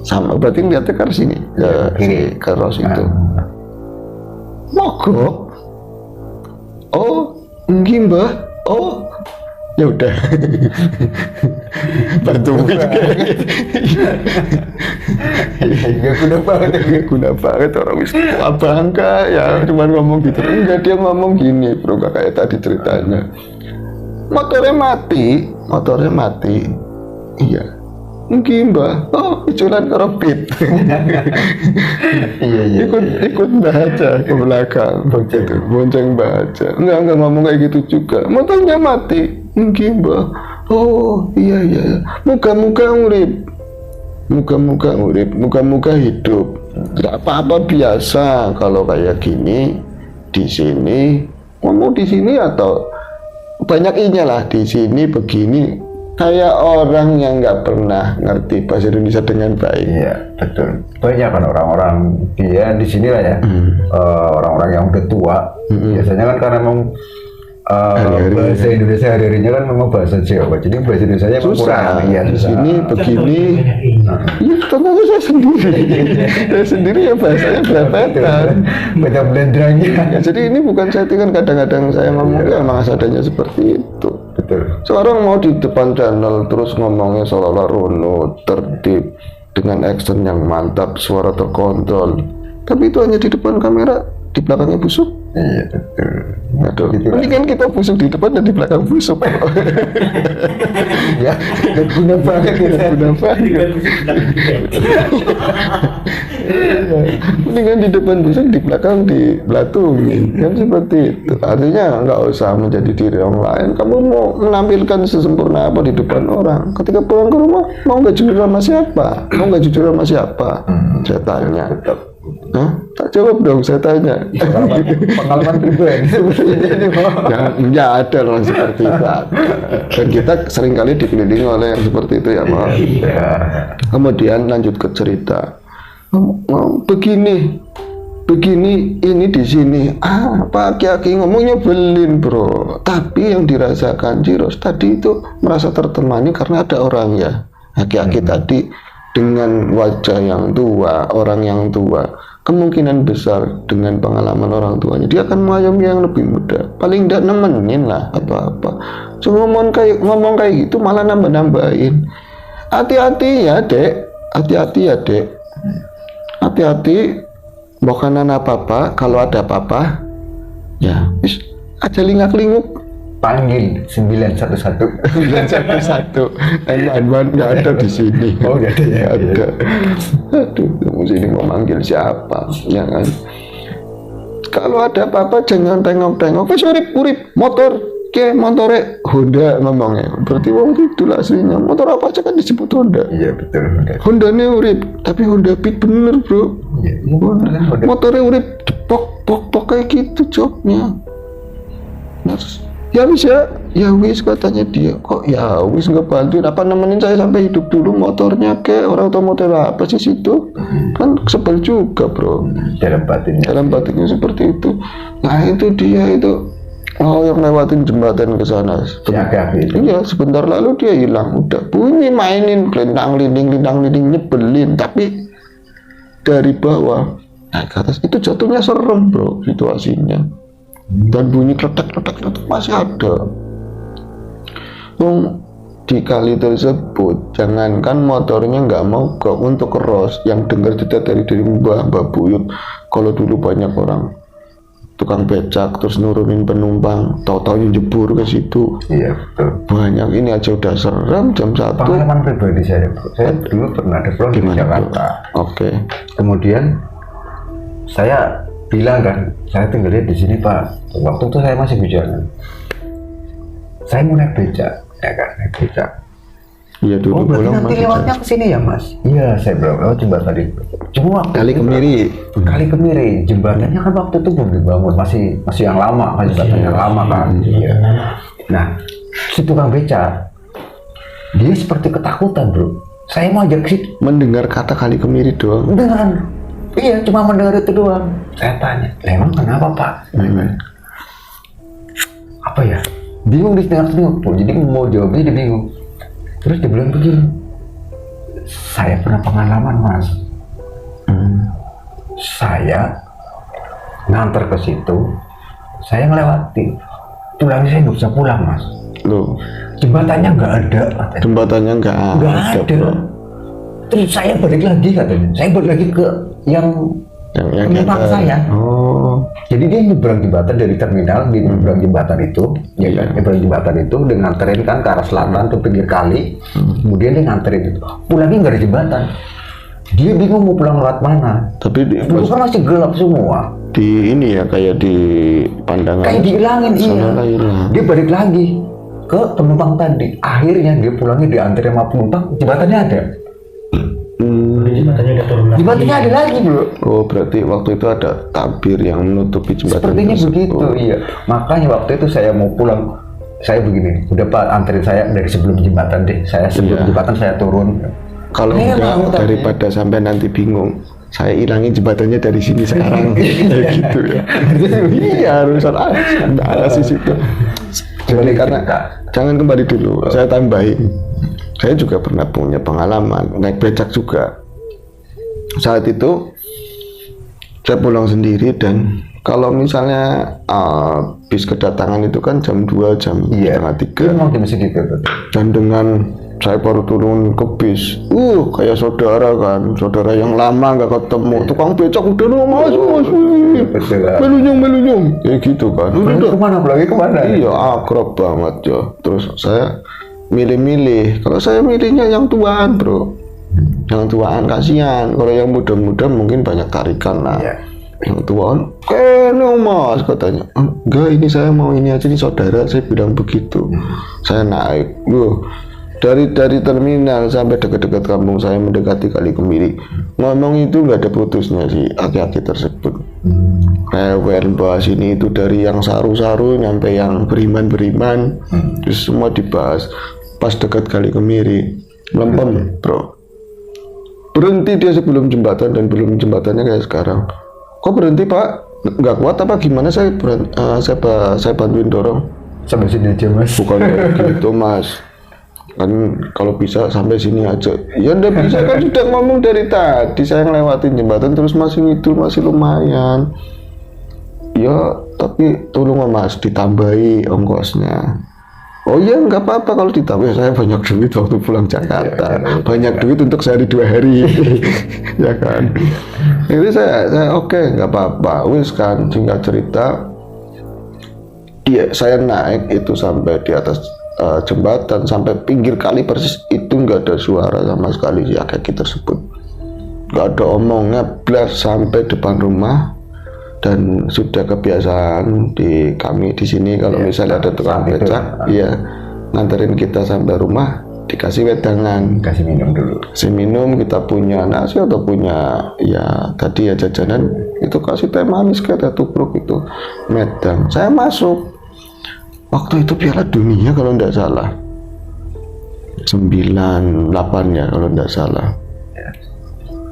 A: sama berarti lihatnya ke sini ke Ros itu. Mogok. Oh, enggak mbah. Oh, ya udah. Bantu mungkin juga.
B: Iya,
A: Guna banget orang wis tua bangka ya cuman ngomong gitu. Enggak, dia ngomong gini bro, gak kayak tadi ceritanya. Motornya mati. Iya. Mungkin mbah. Oh, cuman keropit.
B: Iya.
A: Ikut baca ke belakang. Bonceng baca. Enggak ngomong kayak gitu juga. Motornya mati. Mungkin mbah. Oh, iya. Muka-muka urip. Muka-muka hidup. Enggak apa-apa, biasa kalau kayak gini di sini. Ngomong di sini atau banyak inya lah di sini begini, kayak orang yang nggak pernah ngerti bahasa Indonesia dengan baik.
B: Iya, betul. Banyak kan orang-orang dia di sini lah ya, orang-orang yang udah tua. Biasanya kan karena memang bahasa Indonesia hari-harinya kan memang bahasa Jawa, jadi bahasa Indonesia
A: susah.
B: Iya,
A: di sini begini. Iya, ternyata saya sendiri ya bahasanya belepetan.
B: Banyak belendranya.
A: Ya, jadi ini bukan settingan, kadang-kadang saya ngomong ya emang adanya seperti itu.
B: Betul.
A: Seorang mau di depan channel terus ngomongnya seolah-olah runut, tertib, dengan action yang mantap, suara terkontrol. Tapi itu hanya di depan kamera, di belakangnya busuk.
B: Iya, betul.
A: Aduh, mendingan kita busuk di depan dan di belakang busuk.
B: Ya, guna banget ya.
A: Guna banget. Mendingan di depan busuk, di belakang di belatungin. Kan seperti itu. Artinya nggak usah menjadi diri orang lain. Kamu mau menampilkan sesempurna apa di depan orang. Ketika pulang ke rumah, mau nggak jujur sama siapa? Saya tanya. Hah? Tak jawab dong, saya tanya.
B: Pengalaman pribadi.
A: Ya ada orang seperti itu. Dan kita seringkali dikelilingi oleh yang seperti itu ya, Mas. Kemudian lanjut ke cerita. Begini ini di sini. Pak Aki ngomongnya belin bro. Tapi yang dirasakan Ciros tadi itu merasa tertemani karena ada orang ya. Aki tadi dengan wajah yang tua, orang yang tua, kemungkinan besar dengan pengalaman orang tuanya dia akan mengayomi yang lebih muda, paling tidak nemenin lah apa-apa. Cuma ngomong kayak gitu malah nambah-nambahin. Hati-hati ya dek, hati-hati bukanan apa-apa, kalau ada apa-apa ya wis aja lingak-linguk.
B: Panggil 911.
A: 911. Anwan nggak ada di sini.
B: Oh, nggak ada ya.
A: Ada. Aduh, kamu sini mau manggil siapa? Ya kan? Kalau ada apa-apa jangan tengok-tengok. Wes urip motor. Motore Honda ngomongnya. Berarti wong itu aslinya. Motor apa aja kan disebut Honda.
B: Iya, betul.
A: Honda nih urip, tapi Honda Beat bener, bro.
B: Iya.
A: Motornya urip pok kayak gitu jobnya. Nah, terus ya wis katanya dia, kok ya wis nggak bantuin apa nemenin saya sampai hidup dulu motornya ke orang otomotif apa sih situ kan sebel juga bro.
B: Dalam batinnya
A: seperti itu. Nah itu dia itu yang lewatin jembatan ke sana. Iya, sebentar lalu dia hilang, udah bunyi mainin lintang linding nyebelin, tapi dari bawah naik ke atas itu jatuhnya serem bro situasinya. Dan bunyi kletek masih ada. Di kali tersebut jangankan motornya nggak mau untuk cross, yang dengar cerita dari Mbah Buyut, kalau dulu banyak orang tukang becak terus nurunin penumpang, tahu-tahu jebur ke situ.
B: Iya, betul.
A: Banyak, ini aja udah serem jam 1.
B: Pengalaman pribadi saya dulu pernah ada di Jakarta.
A: Oke.
B: Kemudian saya bilang kan, saya tinggalnya di sini Pak. Waktu itu saya masih bujangan. Saya mau naik becak, ya kan, naik becak.
A: Iya dulu.
B: Oh, berarti nanti lewatnya ke sini ya Mas? Iya, saya bilang, jembatan tadi. Cuma
A: Kali Kemiri.
B: Jembatannya kan waktu itu belum dibangun, masih yang lama kan, jembatan yang lama kan. Iya. Nah, si tukang becak, dia seperti ketakutan bro. Saya mau ajak sih.
A: Mendengar kata Kali Kemiri doang.
B: Beneran. Iya, cuma mendengar itu doang. Saya tanya, emang kenapa Pak? Apa ya? Bingung di tengah-tengah. Jadi mau jawabnya dia bingung. Terus dia bilang begini, Saya pernah pengalaman mas. Saya nganter ke situ, saya ngelewati, pulangnya saya nggak bisa pulang mas.
A: Loh,
B: Jembatannya nggak ada.
A: jembatannya nggak ada, bro.
B: Terus saya balik lagi katanya, saya balik lagi ke yang penumpang
A: ada.
B: saya.
A: Oh,
B: Jadi dia nyebrang jembatan dari terminal, dia nyebrang jembatan itu, ya kan? Nyebrang jembatan itu, dia nganterin kan ke arah selatan ke pinggir kali, kemudian dia nganterin itu, pulangnya nggak ada jembatan. Dia bingung mau pulang lewat mana.
A: tapi
B: Dulu kan masih gelap semua,
A: di ini ya kayak di pandangan
B: kayak dihilangin iya.
A: sana hilang.
B: Dia balik lagi ke penumpang tadi. Akhirnya dia pulangnya diantar sama penumpang, jembatannya ada.
C: Jembatannya udah turun lagi.
B: Jembatannya ada lagi bro.
A: Oh, berarti waktu itu ada tabir yang menutupi jembatan
B: Sepertinya
A: tersebut.
B: begitu, iya. Makanya waktu itu saya mau pulang, saya begini, udah Pak anterin saya dari sebelum jembatan deh. Saya sebelum
A: Iya.
B: jembatan saya turun.
A: Kalau
B: Saya
A: enggak,
B: mau tadi.
A: daripada sampai nanti bingung, saya hilangin jembatannya dari sini sekarang. Kayak gitu ya. Iya, harus ada sih situ. Jadi karena jangan kembali dulu, saya tambahin. Saya juga pernah punya pengalaman naik becak juga. Saat itu saya pulang sendiri dan kalau misalnya bis kedatangan itu kan jam 2, jam setengah 3.
B: Memang jam segitu tuh.
A: Dan dengan saya baru turun ke bis, kayak saudara kan, saudara yang lama nggak ketemu, tukang becak udah mas,
B: Betul kan.
A: melunyung, kayak gitu kan.
B: Pulang kemana? Pulangnya kemana?
A: Iya, akrab banget ya. Terus saya milih-milih. Kalau saya milihnya yang tuaan, bro. Yang tuaan kasihan. Kalau yang muda-muda mungkin banyak tarikan lah.
B: Iya.
A: Yang tuaan, no mas katanya. Enggak, ini saya mau ini aja nih saudara. Saya bilang begitu. Saya naik. Dari terminal sampai dekat-dekat kampung saya mendekati Kali Kemiri. Ngomong itu nggak ada putusnya si aki-aki tersebut. Rewel bahas ini itu dari yang saru-saru nyampe yang beriman-beriman, terus semua dibahas. Pas dekat Kali Kemiri, lempem bro. Berhenti dia sebelum jembatan dan belum jembatannya kayak sekarang. Kok berhenti pak? Nggak kuat apa gimana? Saya bantuin dorong.
B: Sampai sini aja mas.
A: Bukan kayak gitu mas. Kan kalau bisa sampai sini aja. Ya udah bisa kan sudah ngomong dari tadi. Saya ngelewatin jembatan terus masih lumayan. Ya tapi tolong mas ditambahi ongkosnya. Oh iya nggak apa-apa kalau ditambah, saya banyak duit waktu pulang Jakarta, banyak duit untuk sehari 2 hari. Ya kan. Jadi saya oke, nggak apa-apa. Wis kan singkat cerita, saya naik itu sampai di atas jembatan, sampai pinggir kali persis itu nggak ada suara sama sekali si aki tersebut, nggak ada omongnya, blas sampai depan rumah. Dan sudah kebiasaan di kami di sini kalau misalnya ada tukang becak, ya nganterin kita sampai rumah dikasih wedangan,
B: Kasih minum dulu.
A: kasih minum, kita punya nasi atau punya ya tadi ya jajanan itu kasih teh manis kayak teh tubruk itu medang. Saya masuk waktu itu Piala Dunia kalau tidak salah 98 ya kalau tidak salah.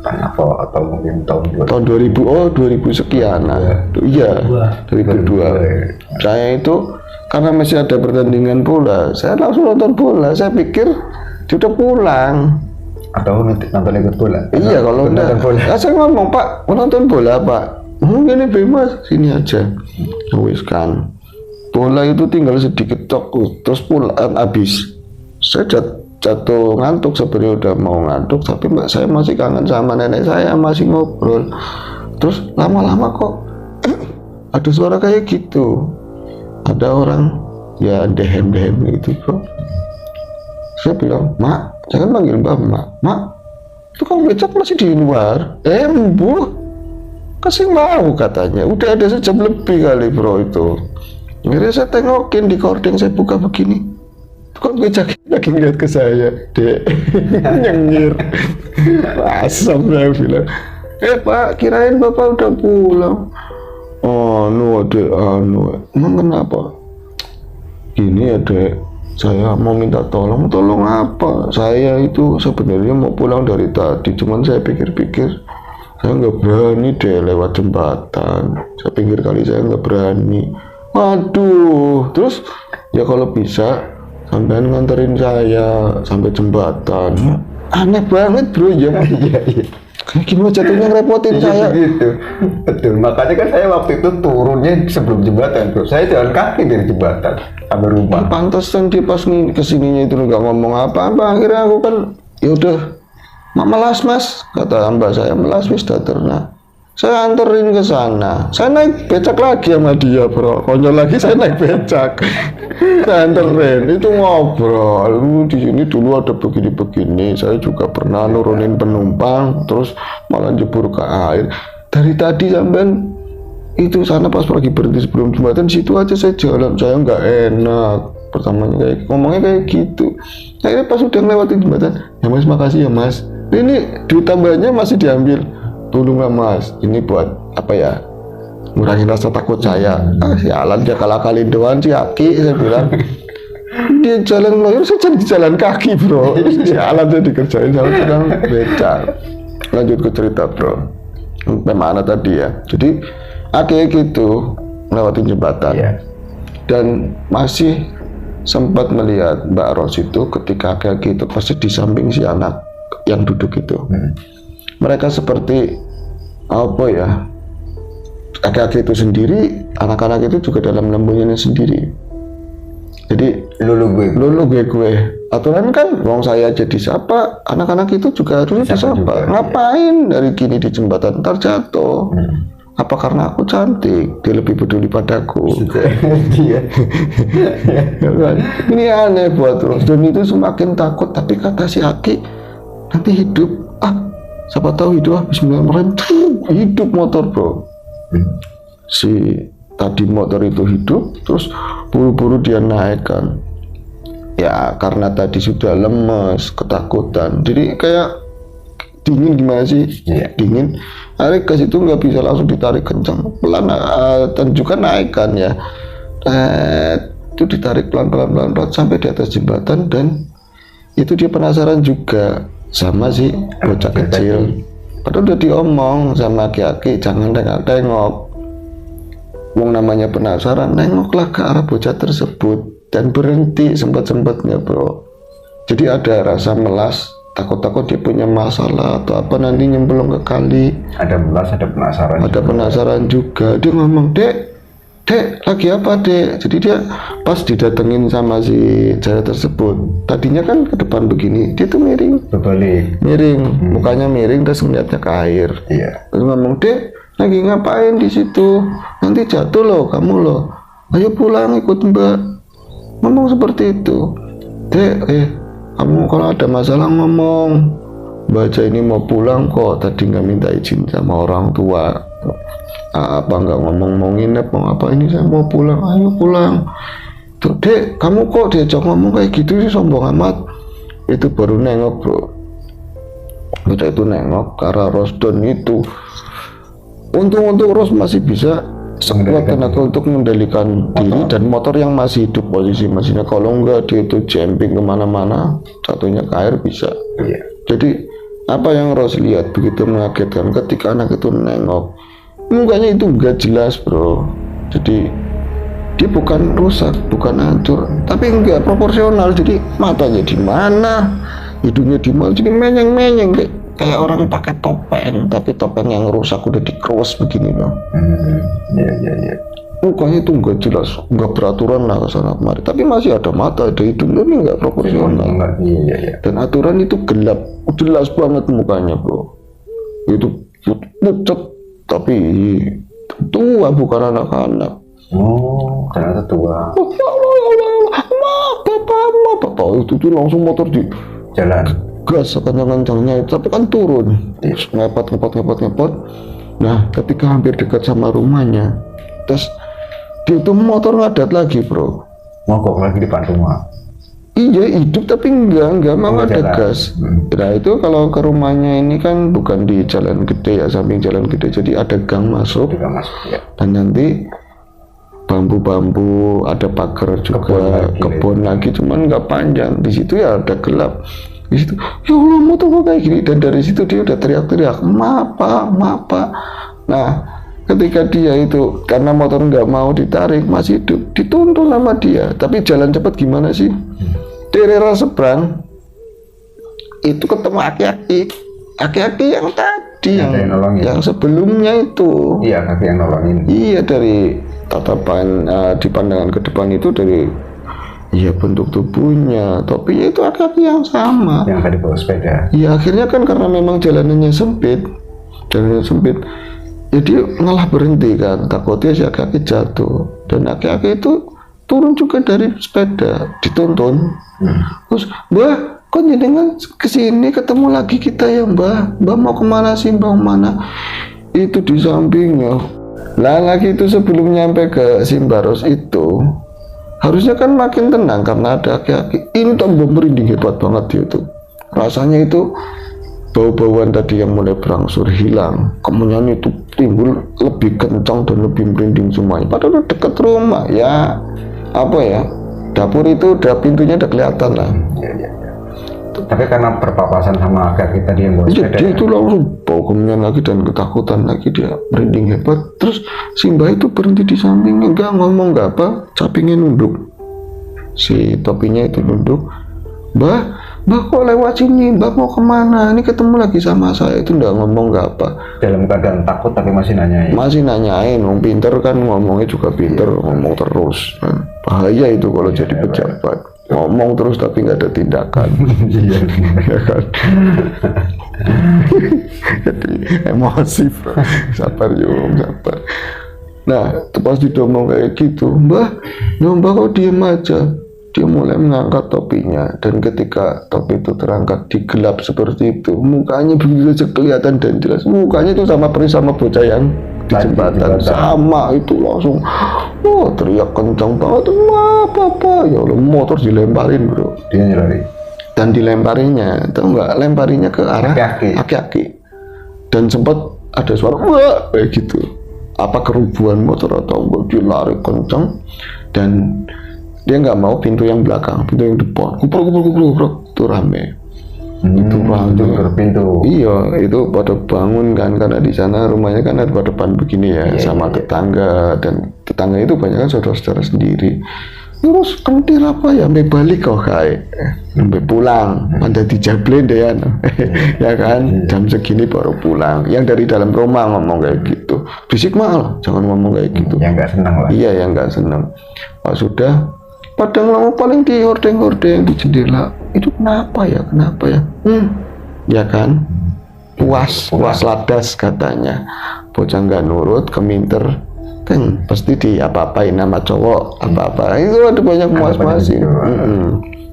B: Atau mungkin tahun 2000.
A: Tahun 2000, 2000 sekian nah. Iya, 2002. Saya itu karena masih ada pertandingan bola, saya langsung nonton bola. Saya pikir dia udah pulang.
B: Atau nonton ikut bola.
A: Iya, kalau enggak. Saya ngomong, Pak, mau nonton bola, Pak. Gini Bebas, sini aja. Wis kan. Bola itu tinggal sedikit terus pulang habis. Saya jatuh ngantuk, sebenarnya udah mau ngantuk, tapi saya masih kangen sama nenek saya, masih ngobrol. Terus lama-lama kok ada suara kayak gitu, ada orang ya dehem gitu bro. Saya bilang, mak, jangan panggil mak, itu kan becak masih di luar. Bu, kasih mau katanya, udah ada sejam lebih kali bro itu. Akhirnya saya tengokin di kording, saya buka begini, tukang becak lagi ngeliat ke saya, dek, nyengir. Asam, saya bilang, pak, kirain bapak udah pulang. Oh, dek, emang kenapa? Gini ya dek, saya mau minta tolong apa? Saya itu sebenarnya mau pulang dari tadi, cuman saya pikir-pikir, saya nggak berani deh lewat jembatan. Saya pikir kali saya nggak berani. Waduh, terus ya kalau bisa sampean nganterin saya sampai jembatan. aneh banget bro ya.
B: Iya.
A: Kayak gimana jatuhnya ngerepotin saya.
B: Gitu. Betul. Makanya kan saya waktu itu turunnya sebelum jembatan, bro. Saya jalan kaki dari jembatan sampai rumah.
A: Pantesan dia pas kesininya itu nggak ngomong apa-apa. Akhirnya aku kan, ya udah, mak melas mas, kata mbak saya, melas wis daterna. Saya anterin ke sana. Saya naik becak lagi sama dia bro. Konyol lagi saya naik becak. Saya anterin. Itu ngobrol. Di sini dulu ada begini-begini. Saya juga pernah nurunin penumpang, terus malah jebur ke air. Dari tadi sampean itu sana pas lagi berhenti sebelum jembatan, situ aja saya jalan. Saya nggak enak. Pertamanya kayak ngomongnya kayak gitu. Akhirnya pas udah ngelewatin jembatan, ya mas makasih ya mas. Ini duit tambahannya masih diambil. Tolonglah mas, ini buat apa ya, ngurangin rasa takut saya. Sialan dia kalah-kalin doang si Aki, saya bilang. Dia jalan lawyer, saya jadi jalan kaki bro. Sialan dia dikerjain sama sedang becak. Lanjut ke cerita bro, sampai mana tadi ya. Jadi Aki gitu lewatin jembatan, dan masih sempat melihat Mbak Ros itu ketika Aki itu pasti di samping si anak yang duduk itu. Mereka seperti apa ya, aki-aki itu sendiri, anak-anak itu juga dalam lembungannya sendiri. Jadi lulu gue. Aturan kan, wong saya jadi siapa, anak-anak itu juga harus disapa. Ngapain dari gini di jembatan ntar jatuh? Apa karena aku cantik? Dia lebih peduli padaku. Ini aneh buat Ros, dan itu semakin takut. Tapi kata si Aki, nanti hidup. Siapa tahu hidup, bismillahirrahmanirrahim, hidup motor bro. Si tadi motor itu hidup, terus buru-buru dia naikkan. Ya karena tadi sudah lemes, ketakutan, jadi kayak dingin gimana sih? Dingin. Akhirnya gas itu nggak bisa langsung ditarik kencang, pelan, dan juga naikkan ya. Itu ditarik pelan-pelan sampai di atas jembatan, dan itu dia penasaran juga sama si bocah kecil. Padahal udah diomong sama Aki-Aki, jangan tengok-tengok. Wong namanya penasaran, nengoklah ke arah bocah tersebut dan berhenti sempat-sempatnya bro. Jadi ada rasa melas, takut-takut dia punya masalah atau apa nanti nyemplung ke kali.
B: Ada melas, ada penasaran.
A: Ada juga penasaran juga. Dia ngomong, Dek, lagi apa dek? Jadi dia pas didatengin sama si cewek tersebut, tadinya kan ke depan begini, dia tuh miring,
B: berbalik,
A: mukanya miring, terus ngeliatnya ke air. Terus ngomong, Dek, lagi ngapain di situ? Nanti jatuh loh kamu loh. Ayo pulang ikut mbak. Ngomong seperti itu. Dek, kamu kalau ada masalah ngomong. Baca ini mau pulang kok, tadi nggak minta izin sama orang tua. Apa nggak ngomong mau nginep mau apa, ini saya mau pulang, ayo pulang. Tuh dek, kamu kok diajak ngomong kayak gitu sih, sombong amat. Itu baru nengok bro. Kita itu nengok ke arah Ros, dan itu untung Ros masih bisa sekuat tenaga untuk mengendalikan diri, dan motor yang masih hidup posisi mesinnya. Kalau enggak dia itu jumping kemana-mana, jatuhnya ke air bisa. Jadi apa yang Ros lihat begitu mengagetkan ketika anak itu nengok, mukanya itu enggak jelas bro. Jadi dia bukan rusak, bukan hancur, tapi enggak proporsional. Jadi matanya di mana, hidungnya di mana, jadi menyeng-menyeng kayak orang pakai topeng, tapi topeng yang rusak udah dikerus begini loh. Mukanya itu enggak jelas, enggak beraturan lah kesana kemari, tapi masih ada mata, ada hidung, ini enggak proporsional. Dan aturan itu gelap, jelas banget mukanya bro. Itu pucat, tapi tua, bukan anak-anak.
B: Oh, ternyata tua.
A: Bapak itu tuh langsung motor di
B: jalan
A: gas kencang-kencangnya, tapi kan turun, ngepot. Nah ketika hampir dekat sama rumahnya, terus dia itu motor ngadat lagi bro,
B: mogok lagi di depan rumah.
A: Iya hidup tapi enggak mau ada gas. Nah itu kalau ke rumahnya ini kan bukan di jalan gede ya, samping jalan gede, jadi ada gang masuk, dan nanti bambu-bambu, ada pagar juga, kebun lagi, cuman nggak panjang. Di situ ya ada gelap. Di situ, ya Allah motor kok kayak gini, dan dari situ dia udah teriak-teriak, mapa. Nah ketika dia itu karena motor nggak mau ditarik, masih hidup, dituntun sama dia. Tapi jalan cepat gimana sih? Di daerah seberang itu ketemu aki-aki yang tadi yang sebelumnya itu.
B: Iya, kakek yang nolongin.
A: Iya, dari tatapan di pandangan ke depan itu dari bentuk tubuhnya, topinya itu aki-aki yang sama.
B: Yang tadi bawa sepeda.
A: Iya, akhirnya kan karena memang jalanannya sempit, ya dia ngalah berhenti kan, takutnya si aki-aki jatuh, dan aki-aki itu turun juga dari sepeda, dituntun. Terus, Mbah, kok jenengan kesini ketemu lagi kita ya Mbah mau kemana sih, Mbah mana? Itu di sampingnya. Lah lagi itu sebelum nyampe ke Simbaros itu harusnya kan makin tenang karena ada aki-aki. Ini tambah merinding hebat banget itu. Rasanya itu bau-bauan tadi yang mulai berangsur hilang, kemudian itu timbul lebih kencang dan lebih merinding semuanya. Padahal dekat rumah ya, dapur itu udah pintunya udah kelihatan lah.
B: Iya. Tapi karena berpapasan sama kaki tadi yang bawa sepeda.
A: Jadi itu langsung bau kemenyan lagi dan ketakutan lagi, dia merinding hebat. Terus si Mbah itu berhenti di sampingnya, enggak ngomong enggak apa, capingnya nunduk. Si topinya itu nunduk. Mbah kok lewat sini, Mbah mau kemana? Ini ketemu lagi sama saya. Itu enggak ngomong enggak apa.
B: Dalam keadaan takut tapi masih nanyain.
A: Pinter kan, ngomongnya juga pinter, ngomong terus. Bahaya itu kalau jadi pejabat. Ngomong terus tapi nggak ada tindakan.
B: Iya
A: kan. Jadi emosi, bro. Sabar. Nah, pas didomong kayak gitu, Mbah kok diem aja. Dia mulai mengangkat topinya, dan ketika topi itu terangkat di gelap seperti itu, mukanya begitu saja kelihatan dan jelas. Mukanya itu sama persis sama bocah yang di jembatan. Sama itu langsung teriak kencang banget, apa ya Allah, motor dilemparin, bro.
B: Dia nyelari.
A: Dan dilemparinya, tahu nggak, lemparinya ke arah aki-aki. Dan sempat ada suara wah kayak gitu. Apa kerubuhan motor atau dia lari kencang, dan dia nggak mau pintu yang belakang, pintu yang depan kupruk itu rame. Itu rame
B: pintu.
A: Iya, itu pada bangun kan, karena di sana rumahnya kan ada pada depan begini ya, sama tetangga, dan tetangga itu banyak kan saudara-saudara sendiri. Terus kentir apa ya, sampai balik kok kayak sampai pulang, pada dijablen deh ya kan, jam segini baru pulang. Yang dari dalam rumah ngomong kayak gitu, berisik malah, jangan ngomong kayak gitu.
B: Yang nggak senang lah.
A: Iya, yang nggak senang. Pas sudah padang lama paling di hordeng di jendela, itu kenapa ya, ya kan, puas ladas katanya, bocah nggak nurut, keminter kan pasti di apa-apain nama cowok, apa-apa itu ada banyak muas-muasin.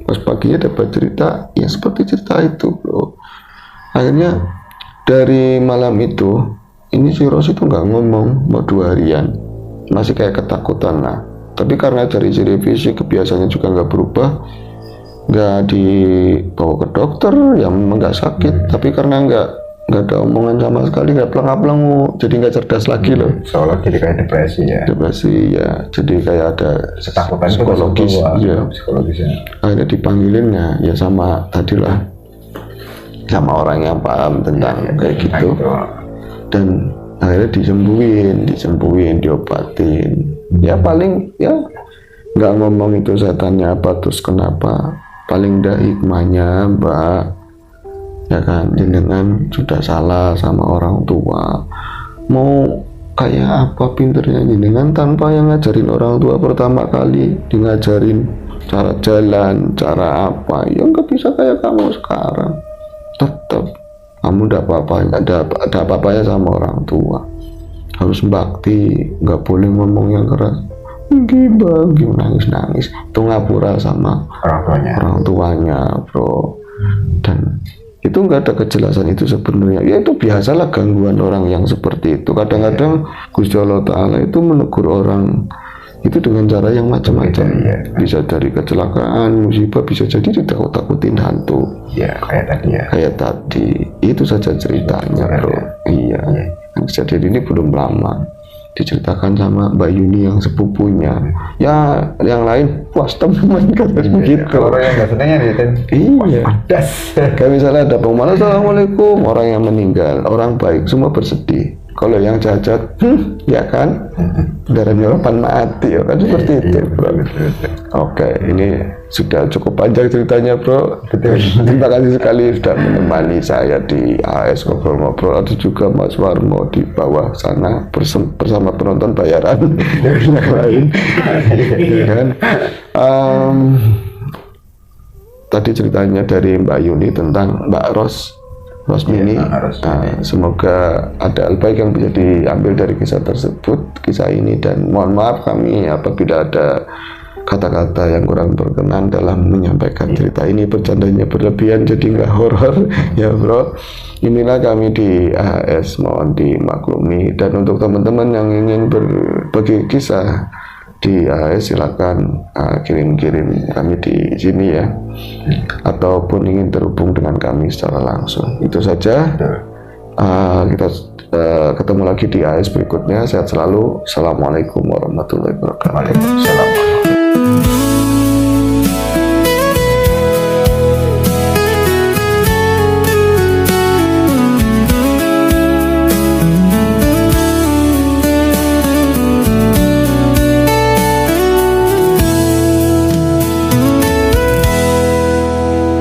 A: Pas paginya dapat cerita ya seperti cerita itu, bro. Akhirnya dari malam itu ini si Ros itu nggak ngomong mau 2 harian, masih kayak ketakutan lah. Tapi karena dari ciri fisik kebiasaannya juga nggak berubah, nggak dibawa ke dokter, ya memang nggak sakit. Tapi karena nggak ada omongan sama sekali, nggak pelang-pelang, jadi nggak cerdas lagi loh.
B: Soalnya jadi kayak depresi ya. Jadi kayak ada
A: ketakutan psikologis, psikologisnya. Akhirnya dipanggilin ya sama tadilah, sama orang yang paham tentang kayak gitu. Dan akhirnya disembuhin, diobatin. Ya paling ya nggak ngomong itu setannya apa, terus kenapa, paling dah hikmahnya Mbak, ya kan, jenengan sudah salah sama orang tua, mau kayak apa pinternya jenengan tanpa yang ngajarin orang tua pertama kali, di ngajarin cara jalan, cara apa, ya nggak bisa kayak kamu sekarang. Tetap kamu ada apa-apanya sama orang tua, harus bakti, nggak boleh ngomong yang keras, nangis itu ngapura sama orang tuanya, bro. Dan itu nggak ada kejelasan itu sebenarnya, ya itu biasalah gangguan orang yang seperti itu. Kadang-kadang Gusti Allah Ta'ala itu menegur orang itu dengan cara yang macam-macam, bisa dari kecelakaan, musibah, bisa jadi ditakut-takutin hantu, kayak tadi itu saja ceritanya, bro. Iya. Kejadian ini belum lama diceritakan sama Mbak Yuni yang sepupunya. Ya yang lain puas teman katanya begitu.
B: Kalau orang yang nggak senangnya
A: iya. Kayak misalnya ada pengumuman Assalamualaikum, orang yang meninggal, orang baik semua bersedih. Kalau yang cacat, ya kan, darah nyoropan mati, ya kan seperti itu, bro. Oke, ini sudah cukup panjang ceritanya, bro. Terima kasih sekali sudah menemani saya di AS Ngobrol-Ngobrol, atau juga Mas Warmo di bawah sana bersama penonton bayaran yang lain. Ya kan? Tadi ceritanya dari Mbak Yuni tentang Mbak Rosmini. Semoga ada hal baik yang bisa diambil dari kisah tersebut, kisah ini, dan mohon maaf kami apabila ada kata-kata yang kurang berkenan dalam menyampaikan cerita ini. Bercandanya berlebihan jadi nggak horor ya, bro. Inilah kami di AHS, mohon dimaklumi. Dan untuk teman-teman yang ingin berbagi kisah di AHS, silakan kirim-kirim kami di sini ya, ataupun ingin terhubung dengan kami secara langsung. Itu saja. Kita ketemu lagi di AHS berikutnya. Sehat selalu. Assalamualaikum warahmatullahi wabarakatuh.
B: Waalaikumsalam.